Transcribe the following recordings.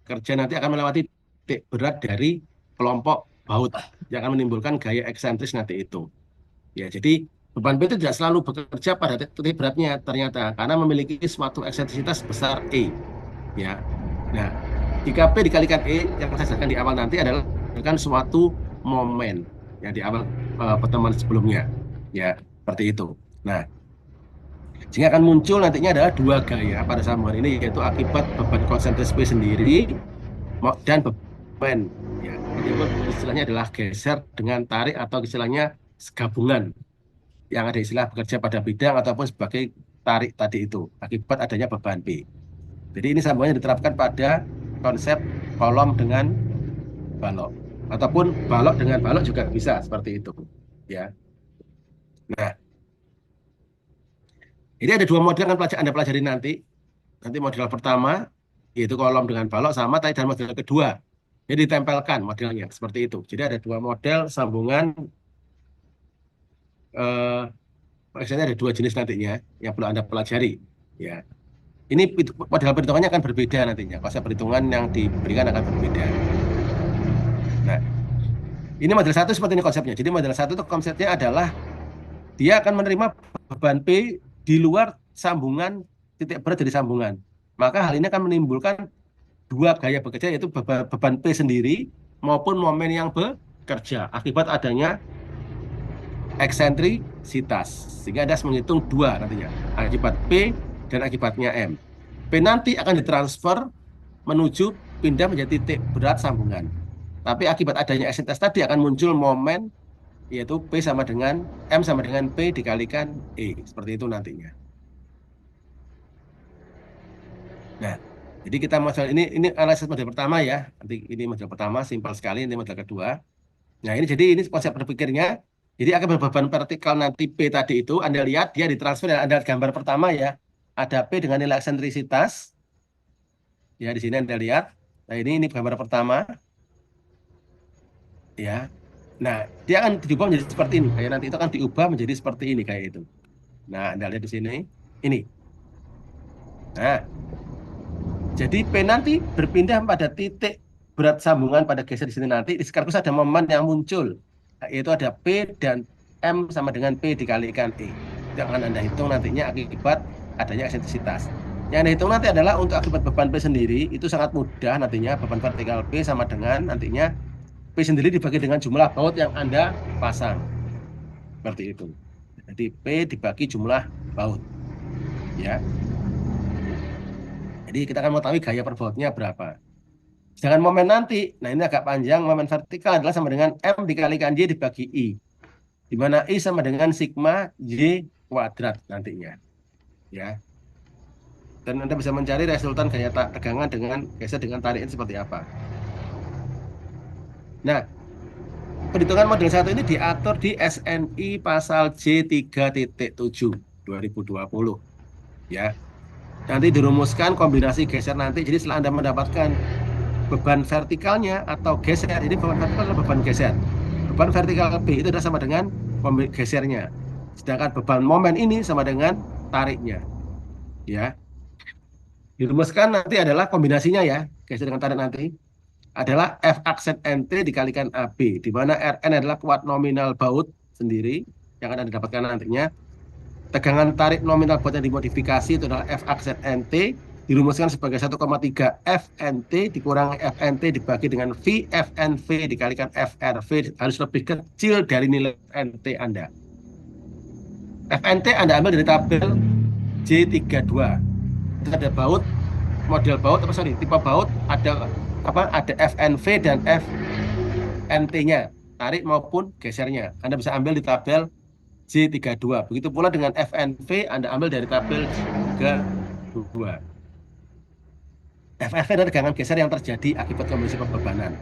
bekerja nanti akan melewati titik berat dari kelompok baut yang akan menimbulkan gaya eksentris nanti itu. Ya, jadi beban P itu tidak selalu bekerja pada titik beratnya ternyata karena memiliki suatu eksentrisitas besar E. Ya, nah jika P dikalikan E yang saya jelaskan di awal nanti adalah kan suatu momen yang di awal pertemuan sebelumnya. Ya, seperti itu. Nah, sehingga akan muncul nantinya adalah dua gaya pada sambungan ini yaitu akibat beban konsentris P sendiri dan beban. Ya, meskipun istilahnya adalah geser dengan tarik atau istilahnya gabungan yang ada istilah bekerja pada bidang ataupun sebagai tarik tadi itu akibat adanya beban P. Jadi ini sambungannya diterapkan pada konsep kolom dengan balok ataupun balok dengan balok juga bisa seperti itu. Ya. Nah, ini ada dua model yang Anda pelajari nanti. Nanti model pertama yaitu kolom dengan balok sama tadi dan model kedua. Jadi ditempelkan modelnya seperti itu. Jadi ada dua model sambungan maksudnya ada dua jenis nantinya yang perlu Anda pelajari. Ya, ini model perhitungannya akan berbeda nantinya. Konsep perhitungan yang diberikan akan berbeda. Nah, ini model satu seperti ini konsepnya. Jadi model satu itu konsepnya adalah dia akan menerima beban P di luar sambungan titik berat dari sambungan. Maka hal ini akan menimbulkan dua gaya bekerja yaitu beban P sendiri maupun momen yang bekerja akibat adanya eksentrisitas. Sehingga Anda harus menghitung dua nantinya. Akibat P dan akibatnya M. P nanti akan ditransfer menuju pindah menjadi titik berat sambungan. Tapi akibat adanya eksentrisitas tadi akan muncul momen yaitu P sama dengan M sama dengan P dikalikan E. Seperti itu nantinya. Nah, jadi kita model ini analisis model pertama ya. Nanti ini model pertama simpel sekali, ini model kedua. Nah, ini jadi ini konsep berpikirnya. Jadi akan beban vertikal nanti P tadi itu Anda lihat dia ditransfer dan Anda gambar pertama ya. Ada P dengan nilai eksentrisitas. Ya, di sini Anda lihat. Nah, ini gambar pertama ya. Nah, dia akan diubah menjadi seperti ini. Kayak nanti itu akan diubah menjadi seperti ini kayak itu. Nah, Anda lihat di sini. Ini. Nah, jadi P nanti berpindah pada titik berat sambungan pada geser di sini nanti. Di sekaligus ada momen yang muncul, yaitu ada P dan M sama dengan P dikalikan E. Itu yang akan Anda hitung nantinya akibat adanya eksentrisitas. Yang Anda hitung nanti adalah untuk akibat beban P sendiri, itu sangat mudah nantinya. Beban vertikal P sama dengan nantinya P sendiri dibagi dengan jumlah baut yang Anda pasang. Seperti itu. Jadi P dibagi jumlah baut. Ya. Jadi kita akan mengetahui gaya per bautnya berapa. Sedangkan momen nanti, nah ini agak panjang, momen vertikal adalah sama dengan M dikalikan Y dibagi I. Di mana I sama dengan sigma Y kuadrat nantinya. Ya. Dan Anda bisa mencari resultan gaya tegangan dengan geser dengan tarikan seperti apa. Nah, perhitungan model satu ini diatur di SNI pasal J3.7 2020. Ya. Nanti dirumuskan kombinasi geser nanti. Jadi setelah Anda mendapatkan beban vertikalnya atau geser, ini beban vertikal adalah beban geser. Beban vertikal P itu adalah sama dengan gesernya. Sedangkan beban momen ini sama dengan tariknya. Ya. Dirumuskan nanti adalah kombinasinya ya, geser dengan tarik nanti adalah F aksen NT dikalikan AB, di mana Rn adalah kuat nominal baut sendiri yang akan didapatkan nantinya. Tegangan tarik nominal baut yang dimodifikasi itu adalah F aksen NT dirumuskan sebagai 1,3 FNT dikurangi FNT dibagi dengan V FNV dikalikan FRV harus lebih kecil dari nilai NT Anda. FNT Anda ambil dari tabel J32. Itu ada baut, model baut apa sorry, tipe baut ada apa? Ada FNV dan FNT-nya, tarik maupun gesernya. Anda bisa ambil di tabel J32. Begitu pula dengan FNV Anda ambil dari tabel J32. FFV adalah tegangan geser yang terjadi akibat kombinasi pembebanan.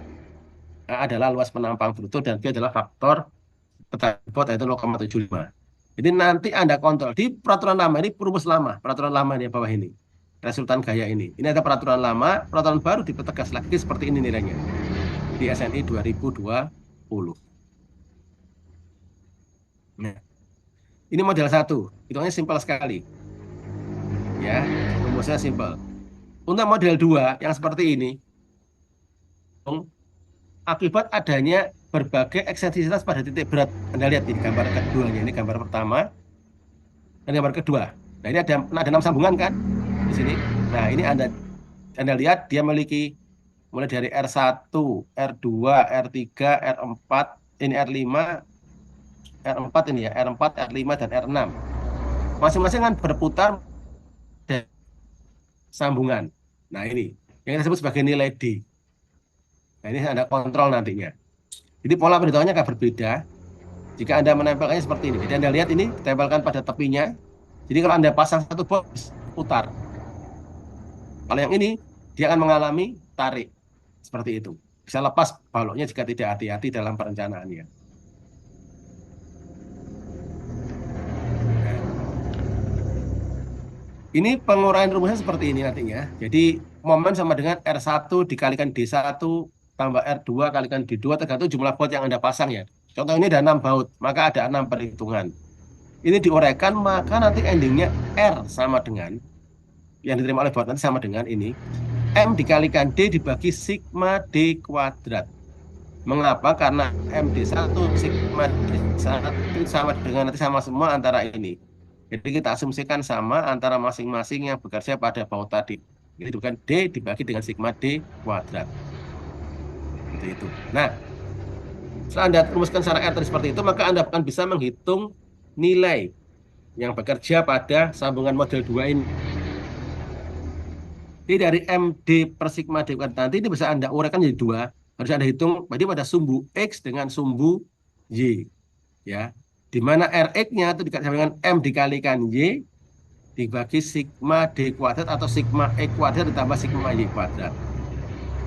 A adalah luas penampang bruto dan V adalah faktor tetanggot yaitu 0,75. Jadi nanti Anda kontrol di peraturan lama ini perumus lama, peraturan lama di bawah ini. Resultan gaya ini. Ini ada peraturan lama, peraturan baru dipertegas lagi seperti ini nilainya. Di SNI 2020. Nah, ini model 1. Hitungannya simpel sekali. Ya, rumusnya simpel. Untuk model 2 yang seperti ini, akibat adanya berbagai eksentrisitas pada titik berat. Anda lihat di gambar keduanya, ini gambar pertama dan gambar kedua. Nah, ini ada 6 sambungan kan di sini. Nah, ini Anda lihat dia memiliki mulai dari R1, R2, R3, R4, ini R5, R4 ini ya, R4, R5, dan R6. Masing-masing kan berputar dari sambungan. Nah, ini yang kita sebut sebagai nilai D. Nah, ini Anda kontrol nantinya. Jadi pola pemberitahuannya akan berbeda jika Anda menempelkannya seperti ini. Jadi Anda lihat ini ditempelkan pada tepinya. Jadi kalau Anda pasang satu box, putar. Kalau yang ini, dia akan mengalami tarik. Seperti itu. Bisa lepas baloknya jika tidak hati-hati dalam perencanaannya. Nah, ini penguraian rumusnya seperti ini nantinya. Jadi momen sama dengan R1 dikalikan D1 tambah R2 kalikan D2 tergantung jumlah baut yang Anda pasang ya. Contoh ini ada 6 baut, maka ada 6 perhitungan. Ini diuraikan, maka nanti endingnya R sama dengan, yang diterima oleh baut nanti sama dengan ini. M dikalikan D dibagi sigma D kuadrat. Mengapa? Karena MD1 sigma D1 sama dengan nanti sama semua antara ini. Jadi kita asumsikan sama antara masing-masing yang bekerja pada baut tadi. Itu bukan D dibagi dengan sigma D kuadrat. Itu. Nah, setelah Anda rumuskan secara R seperti itu, maka Anda akan bisa menghitung nilai yang bekerja pada sambungan model 2 ini. Jadi dari MD per sigma D kuadrat nanti ini bisa Anda uraikan jadi 2. Harus Anda hitung berarti pada sumbu X dengan sumbu Y. Ya, di mana Rx-nya itu dikalikan dengan M dikalikan Y dibagi sigma D kuadrat atau sigma E kuadrat ditambah sigma Y kuadrat.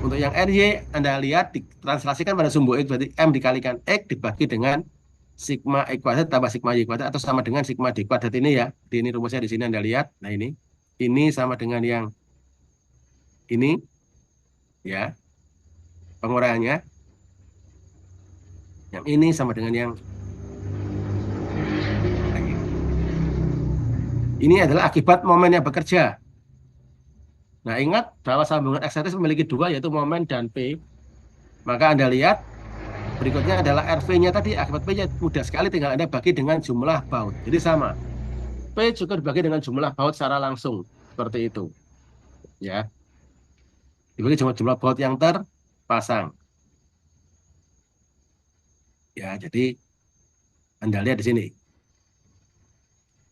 Untuk yang RY, Anda lihat ditranslasikan pada sumbu X, berarti M dikalikan X dibagi dengan sigma E kuadrat tambah sigma Y kuadrat atau sama dengan sigma D kuadrat ini ya. Ini rumusnya di sini Anda lihat. Nah ini sama dengan yang ini ya, penguraiannya. Yang ini sama dengan yang ini adalah akibat momen yang bekerja. Nah, ingat bahwa sambungan eksentris memiliki 2, yaitu momen dan P. Maka Anda lihat, berikutnya adalah RV-nya tadi. Akibat P-nya mudah sekali, tinggal Anda bagi dengan jumlah baut. Jadi sama. P juga dibagi dengan jumlah baut secara langsung. Seperti itu. Ya. Dibagi jumlah baut yang terpasang. Ya, jadi Anda lihat di sini.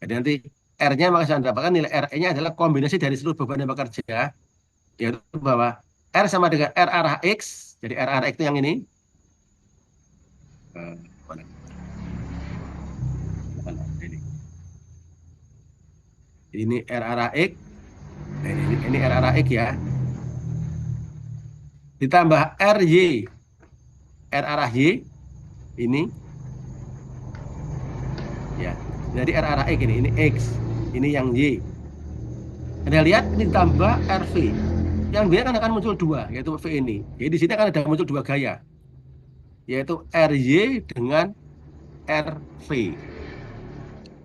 Jadi nanti R-nya maka saya dapatkan nilai RE-nya adalah kombinasi dari seluruh beban yang bekerja, yaitu bahwa R sama dengan R arah X, jadi R arah X itu yang ini. Ini R arah X, ini R arah X ya. Ditambah RY, R arah Y, ini. Ya, jadi R arah X ini X, ini yang Y. Anda lihat ini ditambah RV. Yang B kan akan muncul 2, yaitu V ini. Jadi di sini akan ada muncul 2 gaya, yaitu RY dengan RV.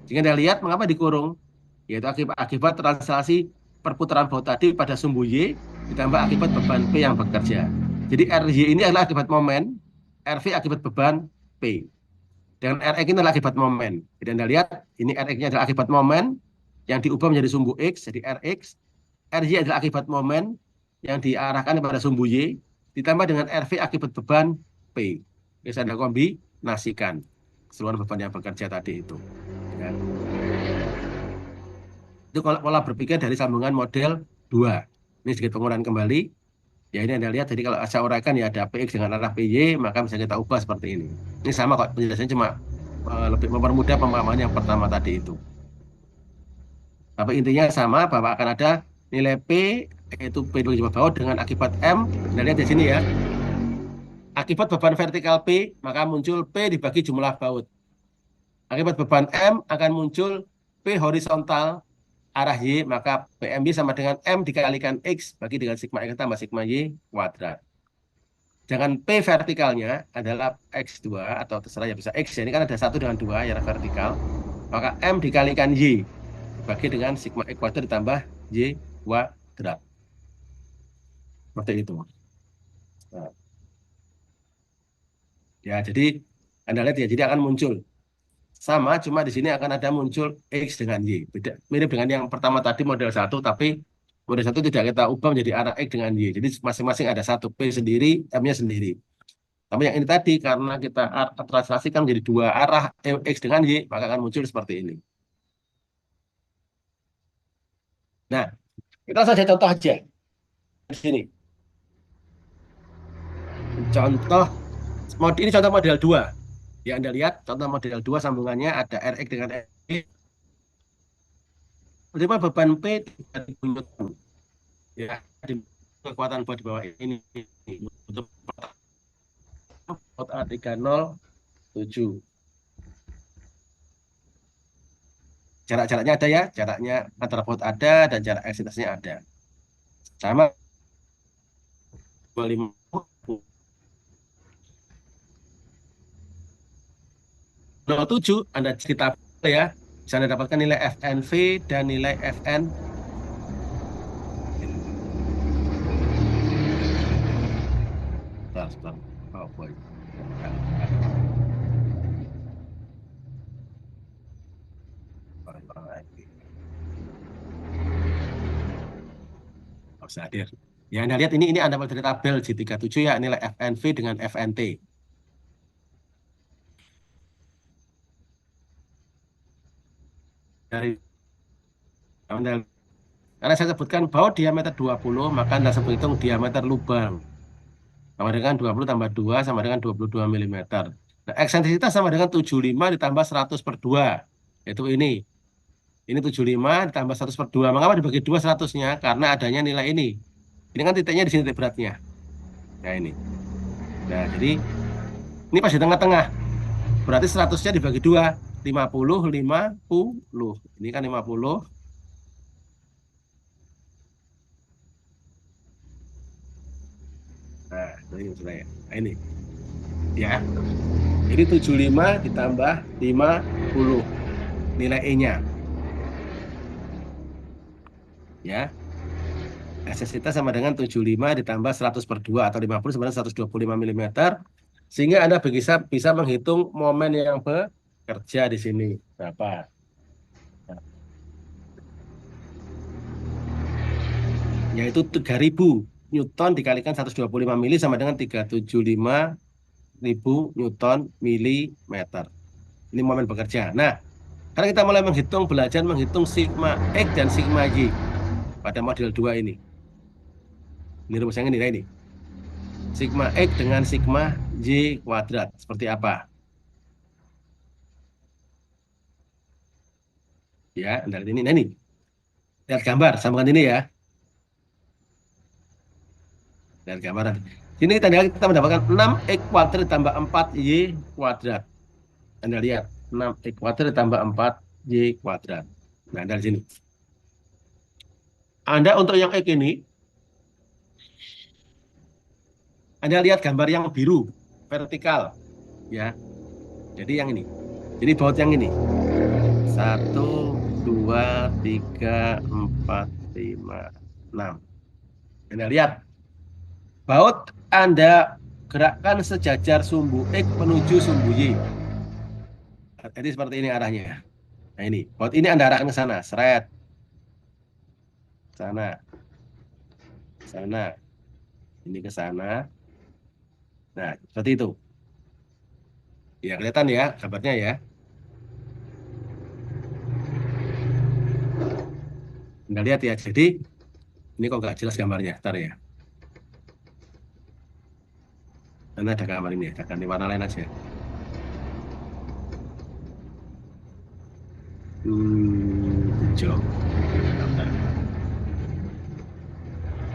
Jika Anda lihat mengapa dikurung, yaitu akibat translasi perputaran baut tadi pada sumbu Y ditambah akibat beban P yang bekerja. Jadi RY ini adalah akibat momen, RV akibat beban P. Dan Rx ini adalah akibat momen. Jadi Anda lihat, ini Rx-nya adalah akibat momen yang diubah menjadi sumbu X, jadi Rx. RY adalah akibat momen yang diarahkan kepada sumbu Y, ditambah dengan RV akibat beban P. Bisa Anda kombinasikan keseluruhan beban yang bekerja tadi itu. Ya. Itu kalau pola berpikir dari sambungan model 2. Ini sedikit penguraian kembali. Ya ini Anda lihat, jadi kalau saya uraikan ya ada PX dengan arah PY, maka bisa kita ubah seperti ini. Ini sama kok, penjelasannya cuma lebih mempermudah pemahaman yang pertama tadi itu. Tapi intinya sama, bahwa akan ada nilai P, yaitu P dibagi jumlah baut dengan akibat M. Anda lihat di sini ya. Akibat beban vertikal P, maka muncul P dibagi jumlah baut. Akibat beban M akan muncul P horizontal arah Y, maka PMB sama dengan M dikalikan X bagi dengan sigma X tambah sigma Y kuadrat. Jangan P vertikalnya adalah X2 atau terserah ya bisa X, ya ini kan ada 1 dengan 2 yang vertikal, maka M dikalikan Y bagi dengan sigma X kuadrat ditambah Y kuadrat. Seperti itu. Nah. Ya, jadi Anda lihat ya, jadi akan muncul sama, cuma di sini akan ada muncul X dengan Y. Beda, mirip dengan yang pertama tadi model satu, tapi model satu tidak kita ubah menjadi arah X dengan Y. Jadi masing-masing ada satu P sendiri, M-nya sendiri. Tapi yang ini tadi karena kita translasikan menjadi dua arah X dengan Y, maka akan muncul seperti ini. Nah, kita saja contoh aja di sini. Contoh ini contoh model 2. Ya, Anda lihat contoh model 2 sambungannya ada RX dengan RX. Berapa beban P 3000 Newton. Ya, di kekuatan buat di bawah ini untuk out A307. Jarak-jaraknya ada ya, jaraknya antara pot ada dan jarak eksitasnya ada. Sama 2507 Anda cerita ya, bisa Anda dapatkan nilai FNV dan nilai FN. Sebentar. Oh boy. Oh, bisa hadir. Ya, Anda lihat ini Anda dari tabel J37 ya, nilai FNV dengan FNT. Dari Anda, karena saya sebutkan bahwa diameter 20, maka Anda sebut hitung diameter lubang. Sama dengan 20 tambah 2 sama dengan 22 milimeter. Nah, eksentrisitas sama dengan 75 ditambah 100 per 2. Yaitu ini. Ini 75 ditambah 100 per 2. Mengapa dibagi 2 100-nya? Karena adanya nilai ini. Ini kan titiknya di sini titik beratnya. Nah, ini. Nah, jadi ini pas di tengah-tengah. Berarti 100-nya dibagi 2. 50, 50. Ini kan 50. Nah, ini saya. Nah, ini. Ya. Ini 75 ditambah 50. Nilai E-nya. Ya. Esensitas sama dengan 75 ditambah 100 per 2 atau 50 sama dengan 125 milimeter. Sehingga Anda bisa menghitung momen yang bekerja di sini. Berapa? Yaitu 3000 Newton dikalikan 125 mili sama dengan 375.000 Newton milimeter. Ini momen bekerja. Nah, karena kita mulai belajar menghitung sigma X dan sigma Y pada model 2 ini. Ini rumus yang ini, nah ini. Sigma X dengan sigma Y kuadrat. Seperti apa? Ya, Anda lihat ini. Nah, ini. Lihat gambar, sambungan ini ya. Lihat gambar. Ini kita mendapatkan 6X kuadrat ditambah 4Y kuadrat. Anda lihat, 6X kuadrat ditambah 4Y kuadrat. Nah, dari sini. Anda untuk yang X ini, Anda lihat gambar yang biru, vertikal. Ya, jadi yang ini. Jadi baut yang ini. 1, 2, 3, 4, 5, 6. Anda lihat, baut Anda gerakkan sejajar sumbu X menuju sumbu Y. Jadi seperti ini arahnya. Nah ini, baut ini Anda arahkan ke sana, seret, sana, sana, ini ke sana. Nah, seperti itu. Ya, kelihatan ya gambarnya ya. Anda lihat ya. Jadi, ini kok nggak jelas gambarnya. Ntar ya. Karena ada gambar ini, ada ganti warna lain aja. Hijau. Bentar.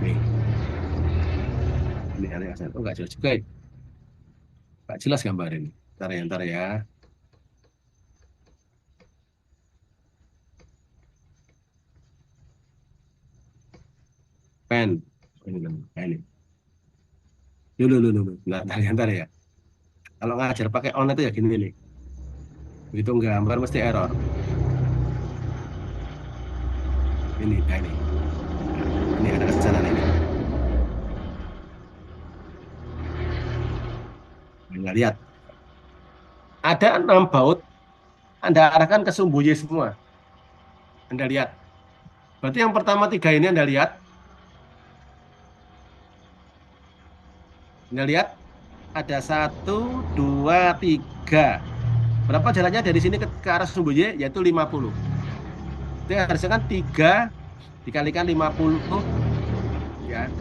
Nih, ini ada aksen. Oh, nggak jelas juga. Nggak jelas gambar ini. Ntar ya. Pen. Ini, nah, ini. Dulu. Ntar ya. Kalau ngajar pakai on itu ya gini nih. Begitu gambar mesti error. Ini, nah ini. Nah, ini ada ke sana ini. Nggak lihat. Ada 6 baut, Anda arahkan ke sumbu Y semua. Anda lihat. Berarti yang pertama 3 ini Anda lihat. Anda lihat, ada 1, 2, 3. Berapa jaraknya dari sini ke arah sumbu Y? Yaitu 50. Jadi harusnya kan 3 dikalikan 50, ya.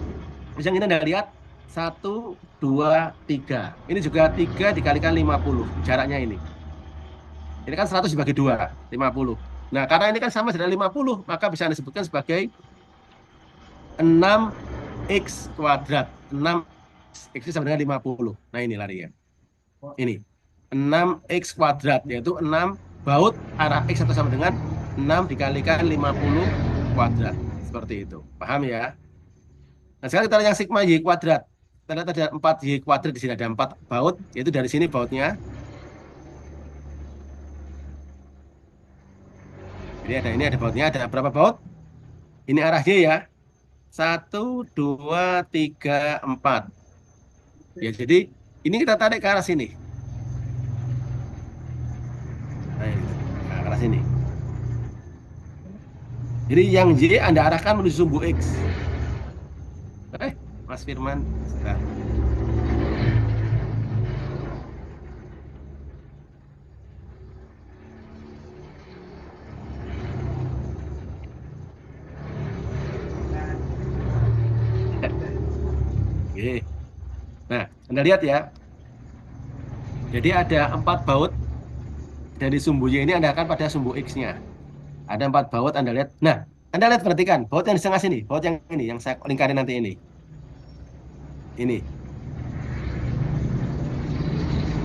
Terus yang ini Anda lihat, 1, 2, 3. Ini juga 3 dikalikan 50, jaraknya ini. Ini kan 100 dibagi 2, 50. Nah, karena ini kan sama dengan 50, maka bisa disebutkan sebagai 6x kuadrat. 6x itu sama dengan 50. Nah, ini larinya. Ini. 6x kuadrat, yaitu 6 baut arah x atau sama dengan 6 dikalikan 50 kuadrat. Seperti itu. Paham ya? Nah, sekarang kita lihat yang sigma y kuadrat. Kita lihat ada 4y kuadrat, di sini ada 4 baut, yaitu dari sini bautnya. Jadi ini ada bautnya, ada berapa baut? Ini arah y ya. 1, 2, 3, 4. Ya, jadi ini kita tarik ke arah sini. Nah, ini. Nah, ke arah sini. Jadi yang Y Anda arahkan menuju sumbu X. Mas Firman. Sebentar. Oke. Nah, Anda lihat ya. Jadi ada 4 baut dari sumbu Y ini Anda akan pada sumbu X-nya. Ada 4 baut Anda lihat. Nah, Anda lihat perhatikan baut yang di tengah sini, baut yang ini, yang saya lingkarin nanti ini. Ini.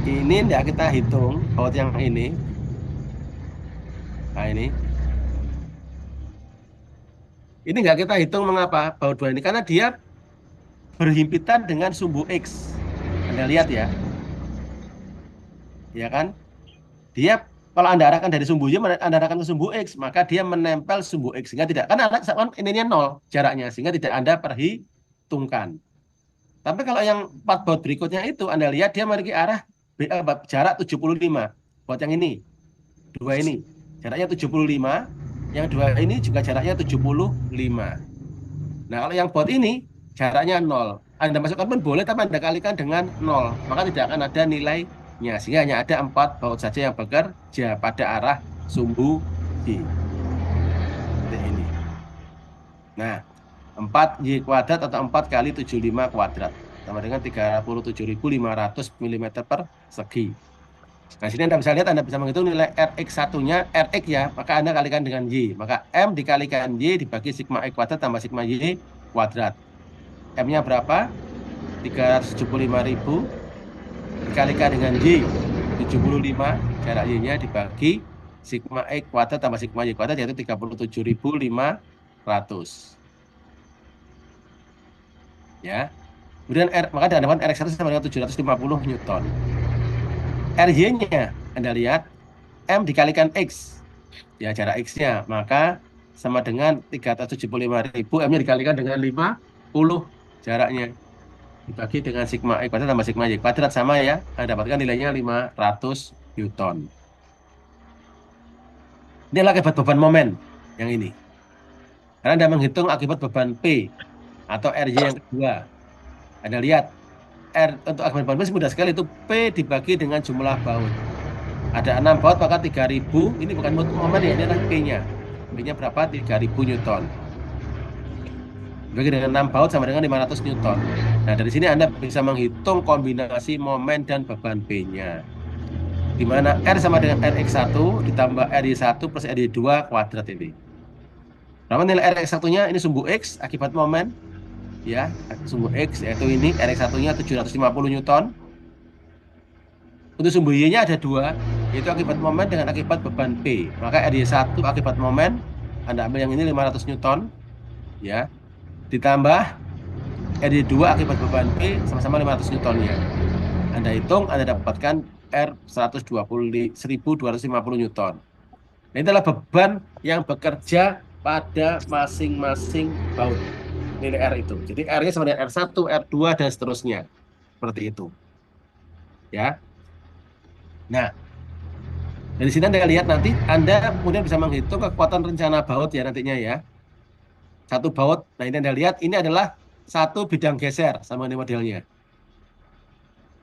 Ini tidak kita hitung baut yang ini. Nah, ini. Ini nggak kita hitung mengapa baut dua ini, karena dia berhimpitan dengan sumbu X. Anda lihat ya. Ya kan? Dia kalau Anda arahkan dari sumbu Y, Anda arahkan ke sumbu X, maka dia menempel sumbu X. Sehingga tidak, karena ininya 0 jaraknya, sehingga tidak Anda perhitungkan. Tapi kalau yang 4 baut berikutnya itu, Anda lihat dia memiliki arah jarak 75. Baut yang ini, dua ini, jaraknya 75. Yang dua ini juga jaraknya 75. Nah, kalau yang baut ini, jaraknya 0. Anda masukkan pun boleh, tapi Anda kalikan dengan 0. Maka tidak akan ada nilainya. Sehingga hanya ada 4 baut saja yang bekerja pada arah sumbu Y. Seperti ini. Nah, 4Y kuadrat atau 4 kali 75 kuadrat. Sama dengan 37.500 mm persegi. Nah, sini Anda bisa lihat, Anda bisa menghitung nilai Rx satunya, Rx ya, maka Anda kalikan dengan Y. Maka M dikalikan Y dibagi sigma E kuadrat tambah sigma Y kuadrat. M-nya berapa? 375.000 dikalikan dengan Y 75, jarak Y-nya dibagi sigma E kuadrat tambah sigma Y kuadrat, yaitu 37.500. Ya. Kemudian maka Anda dapat Rx1 sama dengan 750 Newton. RY-nya Anda lihat, M dikalikan X, ya jarak X-nya, maka sama dengan 375.000, M-nya dikalikan dengan 50 jaraknya. Dibagi dengan sigma E kuadrat tambah sigma Y kuadrat, sama ya, Anda dapatkan nilainya 500 Newton. Ini adalah akibat beban momen yang ini. Karena Anda menghitung akibat beban P atau RY yang kedua. Anda lihat, untuk akibat beban P mudah sekali, itu P dibagi dengan jumlah baut. Ada 6 baut, maka 3.000, ini bukan momen ya, ini adalah P-nya. P-nya berapa? 3.000 Newton. Dibagi dengan 6 baut sama dengan 500 Newton. Nah, dari sini Anda bisa menghitung kombinasi momen dan beban P-nya. Di mana R sama dengan Rx1 ditambah Ry1 plus Ry2 kuadrat ini. Berapa nilai Rx1-nya? Ini sumbu X akibat momen. Ya, sumbu X, yaitu ini Rx1-nya 750 Newton. Untuk sumbu Y-nya ada 2, yaitu akibat momen dengan akibat beban P. Maka Ry1 akibat momen, Anda ambil yang ini 500 Newton, ya. Ditambah Ry2 akibat beban P, sama-sama 500 Newton-nya. Anda hitung, Anda dapatkan R 120.250 Newton. Ini adalah beban yang bekerja pada masing-masing baut. Nilai R itu. Jadi R-nya sama dengan R1, R2, dan seterusnya. Seperti itu. Ya. Nah, Dari sini Anda lihat nanti, Anda kemudian bisa menghitung kekuatan rencana baut ya nantinya ya. Satu baut, nah ini Anda lihat, ini adalah satu bidang geser sama ini modelnya.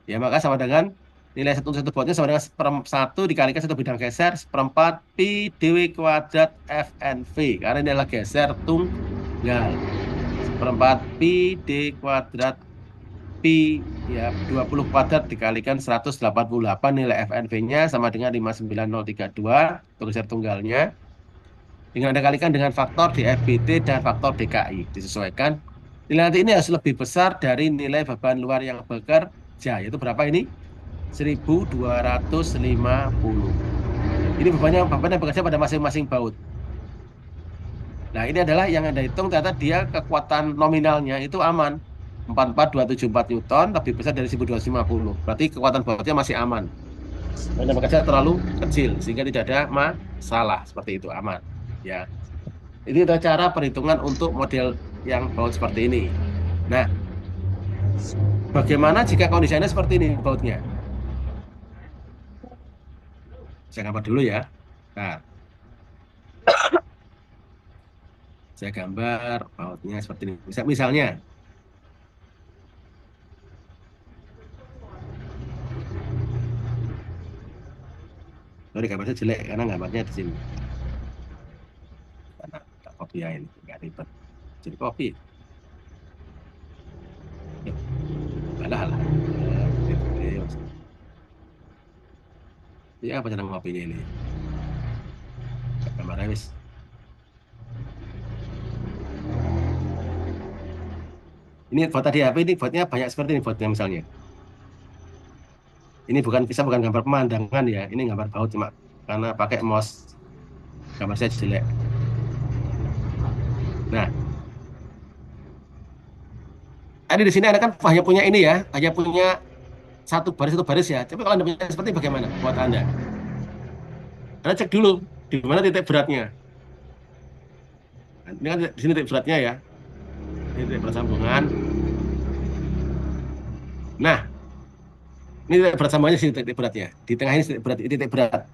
Ya, maka sama dengan nilai satu bautnya sama dengan satu dikalikan satu bidang geser, seperempat pi dw kuadrat FNV. Karena ini adalah geser tunggal. Seperempat pi d kuadrat pi ya 20 kuadrat dikalikan 188 nilai FNV-nya sama dengan 59032 untuk geser tunggalnya. Dengan Anda kalikan dengan faktor DFBT dan faktor DKI disesuaikan. Nilai nanti ini harus lebih besar dari nilai beban luar yang bekerja. Yaitu berapa ini? 1250. Ini beban yang bekerja pada masing-masing baut. Nah, ini adalah yang Anda hitung ternyata dia kekuatan nominalnya itu aman. 44274 Newton lebih besar dari 1250. Berarti kekuatan bautnya masih aman. Beban yang bekerja terlalu kecil sehingga tidak ada masalah. Seperti itu aman. Ya. Ini adalah cara perhitungan untuk model yang baut seperti ini. Nah, bagaimana jika kondisinya seperti ini bautnya? Saya gambar dulu ya. Nah, saya gambar bautnya seperti ini. Misalnya, sorry gambarnya jelek karena gambarnya di sini. Karena tak copy ya ini, nggak ribet. Jadi copy. Alah, alah. Ya, apa cara ngopinya ini? Gambarnya wis. Ini foto tadi apa ini? Fotonya banyak seperti ini fotonya misalnya. Ini bukan gambar pemandangan ya. Ini gambar baut cuma karena pakai mouse gambar saya jelek. Nah, tadi di sini Anda kan hanya punya ini ya, hanya punya satu baris ya. Tapi kalau Anda punya seperti ini bagaimana buat Anda? Anda cek dulu di mana titik beratnya. Nah, ini kan di sini titik beratnya ya. Ini titik berat sambungan. Nah, ini titik berat sambungannya sini titik beratnya. Di tengah ini titik berat, ini titik berat.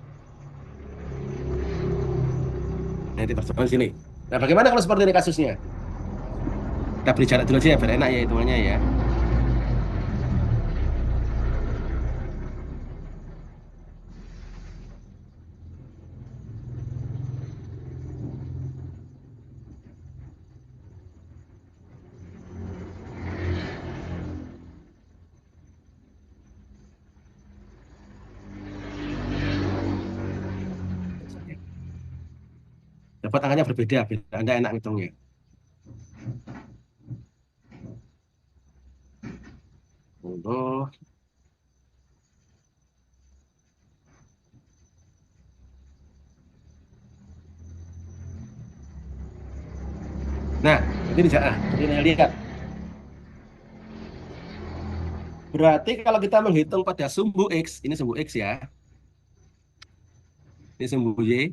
Nah, titik berat sambungan sini. Nah, bagaimana kalau seperti ini kasusnya? Kita beri jarak dulu aja ya, biar enak ya hitungannya ya. Dapat angkanya berbeda, biar Anda enak ngitungnya. Untuk Nah, jadi lihat. Berarti kalau kita menghitung pada sumbu X, ini sumbu X ya, ini sumbu Y.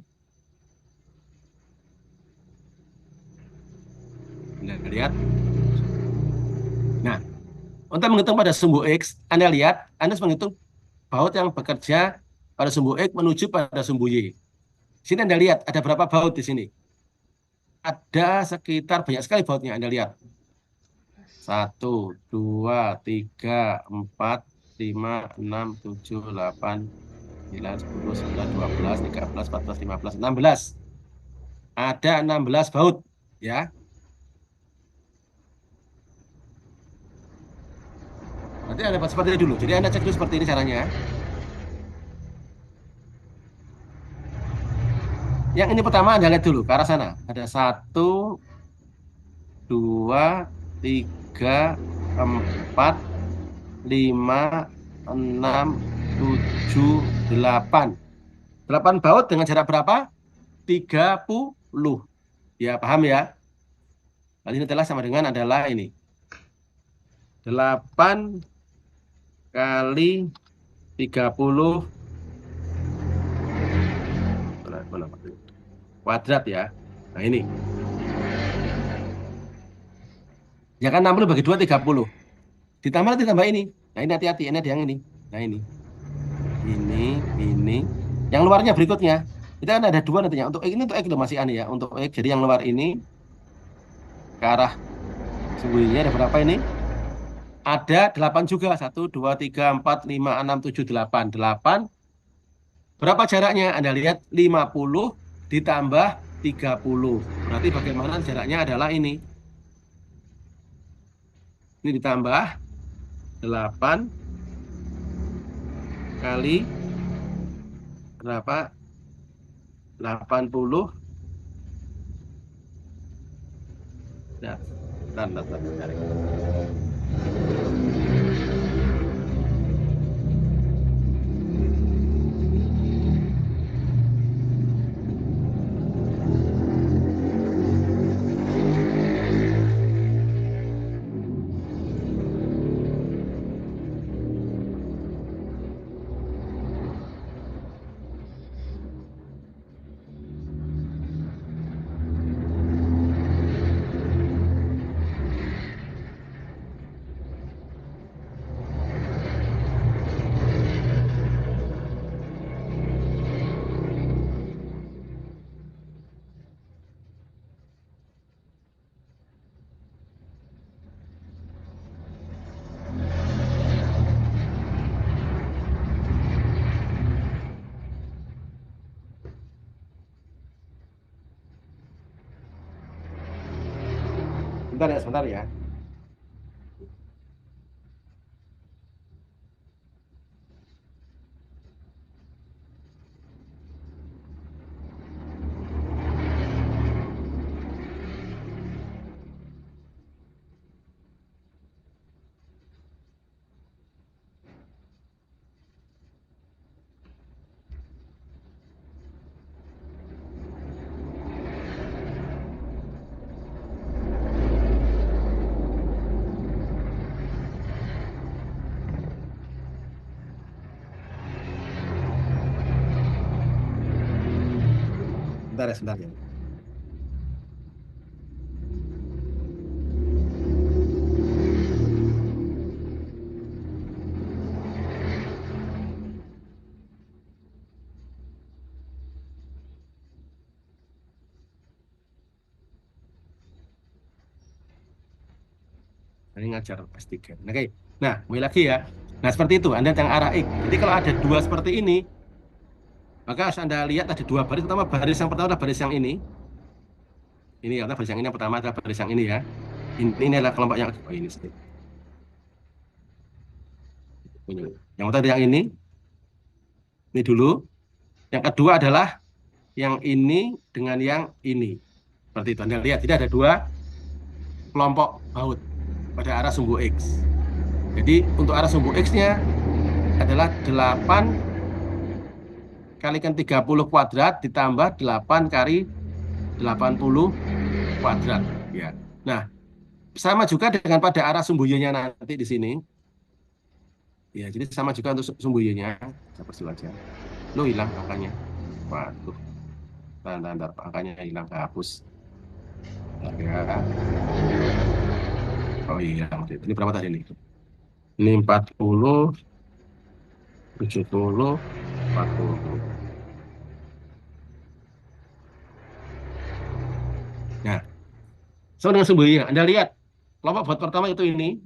Anda lihat. Nah, untuk menghitung pada sumbu X, Anda lihat, Anda harus menghitung baut yang bekerja pada sumbu X menuju pada sumbu Y. Sini Anda lihat, ada berapa baut di sini? Ada sekitar banyak sekali bautnya, Anda lihat. 1, 2, 3, 4, 5, 6, 7, 8, 9, 10, 11, 12, 13, 14, 15, 16. Ada 16 baut, ya. Nanti Anda buat seperti ini dulu. Jadi Anda cek dulu seperti ini caranya. Yang ini pertama Anda lihat dulu ke arah sana. Ada 1, 2, 3, 4, 5, 6, 7, 8. 8 baut dengan jarak berapa? 30. Ya, paham ya? Nanti ini adalah sama dengan adalah ini. 8 kali 30 kuadrat ya. Nah, ini. Ya kan 60 bagi 2, 30. Ditambah nanti tambah ini. Nah, ini hati-hati. Ini ada yang ini. Nah, ini. Ini. Yang luarnya berikutnya. Itu kan ada dua nantinya. Untuk X ini untuk X loh masih aneh ya. Untuk X, jadi yang luar ini ke arah sembunyinya ada berapa ini? Ada 8 juga. 1, 2, 3, 4, 5, 6, 7, 8. 8. Berapa jaraknya? Anda lihat 50 ditambah 30. Berarti bagaimana jaraknya adalah ini. Ini ditambah 8 kali berapa? 80. Nah, bentar. Sebentar ya. Sebentar ya. Ini ngajar S3. Oke. Nah, mulai lagi ya. Nah, seperti itu. Anda yang arah X. Jadi kalau ada dua seperti ini, maka harus Anda lihat ada dua baris. Pertama, baris yang pertama adalah baris yang ini. Ini ya, baris yang ini yang pertama adalah baris yang ini ya. Ini adalah kelompok yang ini sih. Yang pertama yang ini dulu. Yang kedua adalah yang ini dengan yang ini. Seperti itu. Anda lihat, tidak ada dua kelompok baut pada arah sumbu X. Jadi untuk arah sumbu X-nya adalah 8 kalikan 30 kuadrat ditambah 8 kali 80 kuadrat. Ya. Nah, sama juga dengan pada arah sumbu Y-nya nanti di sini. Ya, jadi sama juga untuk sumbu Y-nya. Saya persil aja. Lo hilang angkanya. Waduh. Tanda angkanya hilang, kehapus. Ya. Oh iya, ini berapa tadi nih? Ini 40, 70, 40. Nah, sama dengan sumbu Y. Anda lihat, kelompok buat pertama itu ini.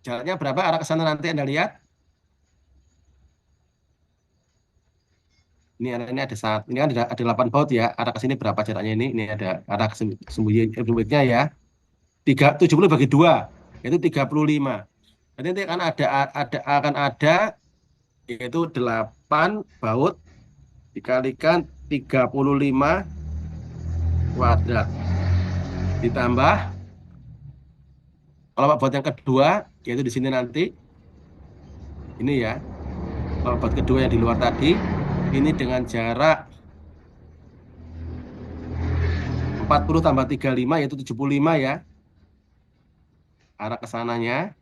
Jaraknya berapa arah ke sana nanti Anda lihat. Ini ada saat ini kan ada 8 baut ya. Arah ke sini berapa jaraknya ini? Ini ada arah sembunyinya ya. 70 bagi 2 yaitu 35. Nanti akan ada yaitu 8 baut dikalikan 35 kuadrat. Ditambah kalau baut yang kedua yaitu di sini nanti ini ya. Kalau baut kedua yang di luar tadi ini dengan jarak 40 tambah 35 yaitu 75 ya. Arah ke sananya.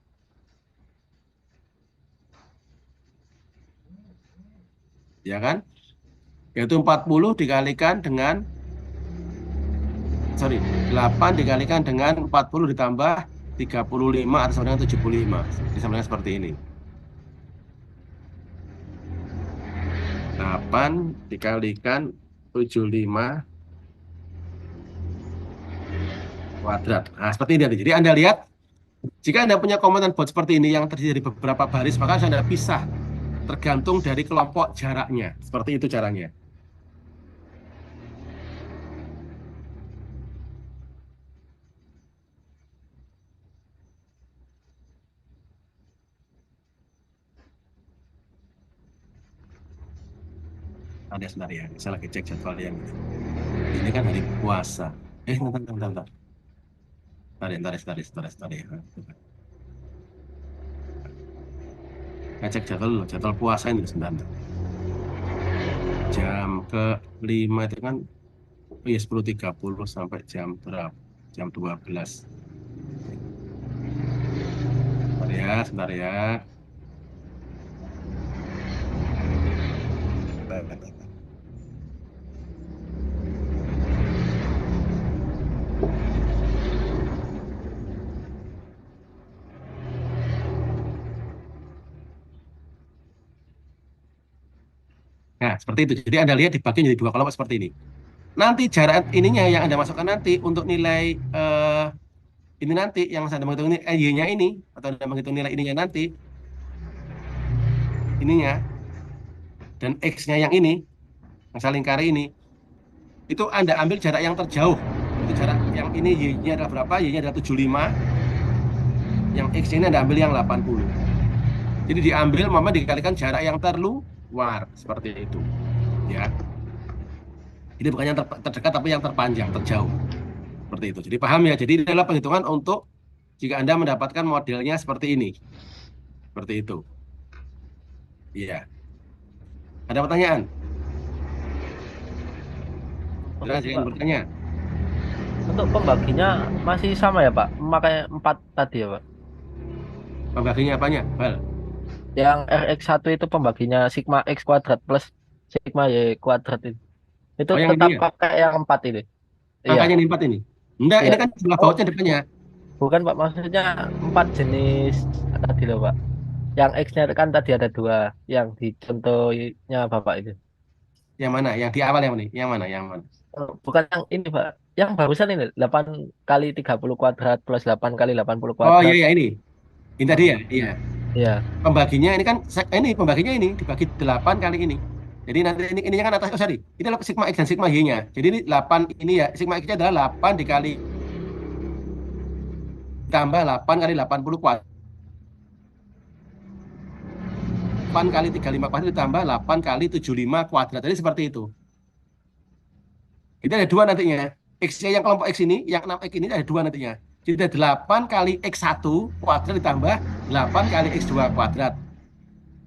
Ya kan? Yaitu 40 dikalikan dengan 8 dikalikan dengan 40 ditambah 35 atau sama dengan 75. Jadi sama dengan seperti ini. 8 dikalikan 75 kuadrat. Nah, seperti ini. Jadi Anda lihat, jika Anda punya komponen buat seperti ini yang terdiri dari beberapa baris, maka harus Anda pisah tergantung dari kelompok jaraknya. Seperti itu caranya. Ada sebentar ya, saya lagi cek jadwal yang ini. Ini kan hari puasa. Bentar. Bentar ya. Saya cek jadwal dulu, jadwal puasa ini sebentar. Jam ke-5 itu kan, oh ya 10.30 sampai jam berapa? Jam 12. Sebentar ya. Bentar. Nah, seperti itu. Jadi Anda lihat dibagi menjadi dua kelompok seperti ini. Nanti jarak ininya yang Anda masukkan nanti untuk nilai ini nanti yang Anda menghitung ini Y-nya ini atau Anda menghitung nilai ininya nanti ininya dan X-nya yang ini yang saling lingkari ini itu Anda ambil jarak yang terjauh. Itu jarak yang ini Y-nya adalah berapa? Y-nya adalah 75. Yang X-nya ini Anda ambil yang 80. Jadi diambil mama dikalikan jarak yang terluar seperti itu. Ya. Ini bukan yang terdekat tapi yang terpanjang, terjauh. Seperti itu. Jadi paham ya. Jadi ini adalah penghitungan untuk jika Anda mendapatkan modelnya seperti ini. Seperti itu. Iya. Ada pertanyaan? Jangan bertanya. Untuk pembaginya masih sama ya Pak? Memakai 4 tadi ya Pak? Pembaginya apanya? Bal. Yang Rx1 itu pembaginya sigma X kuadrat plus sigma Y kuadrat itu. Itu Oh yang ini tetap ya? pakai yang 4 ini. Iya, Angkanya ini 4 ini. Enggak, iya. ini kan jumlah Oh, bautnya depannya. bukan Pak, maksudnya 4 jenis tadi loh Pak. Yang X-nya kan tadi ada 2, yang di contohnya Bapak itu. Yang mana? Yang di awal yang mana? Yang mana? Yang mana? Oh, bukan yang ini Pak. Yang barusan ini 8 kali 30 kuadrat plus 8 kali 80 Oh iya kuadrat. ya ini. Ini tadi Oh, ya? Iya. iya. Pembaginya ini kan ini pembaginya ini dibagi 8 kali ini. Jadi nanti ini ininya kan atas, oh sorry. Ini adalah sigma X dan sigma Y-nya. Jadi ini 8 ini ya, sigma X-nya adalah 8 dikali tambah 8 kali 80 kuadrat. 8 kali 35 kuadrat ditambah 8 kali 75 kuadrat. Jadi seperti itu. Jadi ada dua nantinya. X-nya yang kelompok X ini, yang 6X ini ada dua nantinya. Jadi ada 8 kali X1 kuadrat ditambah 8 kali X2 kuadrat.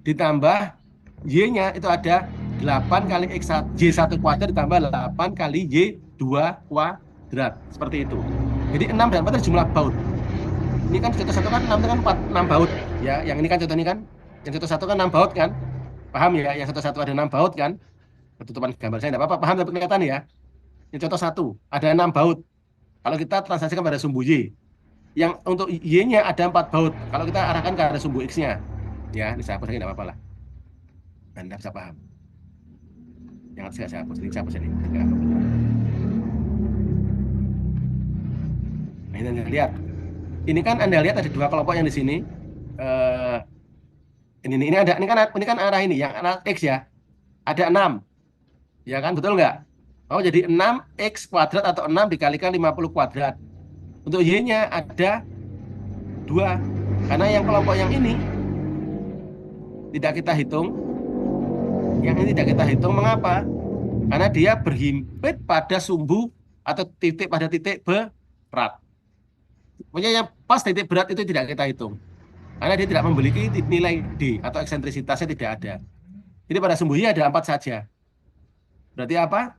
Ditambah Y-nya itu ada 8 kali X1, Y1 kuadrat ditambah 8 kali Y2 kuadrat. Seperti itu. Jadi 6 dan 4 itu jumlah baut. Ini kan contoh satu kan 6 itu kan 4, 6 baut. Ya, yang ini kan contoh ini kan. Yang contoh satu kan 6 baut kan. Paham ya? Yang contoh satu ada 6 baut kan. Ketutupan gambar saya tidak apa-apa. Paham tapi kelihatan ya? Yang contoh satu ada 6 baut. Kalau kita transaksikan pada sumbu Y. Yang untuk Y-nya ada 4 baut. Kalau kita arahkan ke arah sumbu X-nya. Ya, ini saya hapus lagi tidak apa-apa lah. Anda bisa paham. Yang saya hapus. Ini saya hapus ini. Nah, ini Anda lihat. Ini kan Anda lihat ada dua kelompok yang di sini. Eh, ini ada ini kan arah ini yang arah X ya. Ada 6. Ya kan betul nggak? Oh, jadi 6X kuadrat atau 6 dikalikan 50 kuadrat. Untuk Y-nya ada 2. Karena yang kelompok yang ini tidak kita hitung. Yang ini tidak kita hitung. Mengapa? Karena dia berhimpit pada sumbu atau titik pada titik berat. Pokoknya yang pas titik berat itu tidak kita hitung. Karena dia tidak memiliki nilai D atau eksentrisitasnya tidak ada. Jadi pada sumbu Y ada 4 saja. Berarti apa?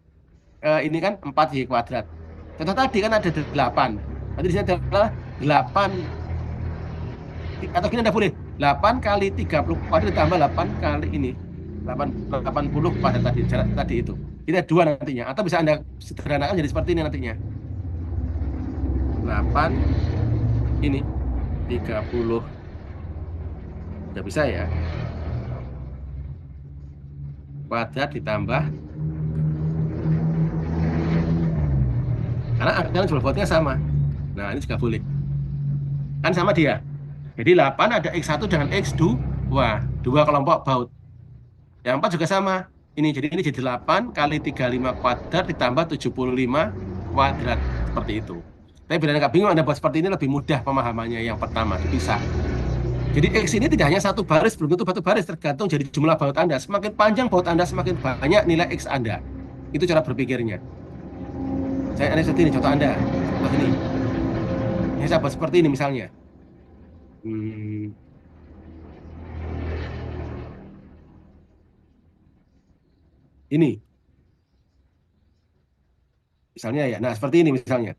Ini kan 4Y kuadrat. Contoh tadi kan ada 8. Nanti di sini adalah 8. Atau gini Anda boleh. 8 kali 30 kuadrat ditambah 8 kali ini. 80 kuadrat tadi, jarak tadi itu. Ini ada 2 nantinya. Atau bisa Anda sederhanakan jadi seperti ini nantinya. 8 ini 30. Tidak bisa ya. kuadrat ditambah, karena jumlah bautnya sama. Nah, ini juga boleh. Kan sama dia. Jadi 8 ada X1 dengan X2, dua kelompok baut. Yang 4 juga sama. Jadi ini jadi 8 kali 35 kuadrat ditambah 75 kuadrat. Seperti itu. Tapi bila nggak bingung, Anda buat seperti ini lebih mudah pemahamannya yang pertama, dipisah. Jadi X ini tidak hanya satu baris, belum tentu satu baris, tergantung jadi jumlah baut Anda. Semakin panjang baut Anda, semakin banyak nilai X Anda. Itu cara berpikirnya. Ada seperti ini, contoh Anda. Contoh ini. Ini saya buat seperti ini misalnya. Hmm, ini. Misalnya ya. Nah, seperti ini misalnya.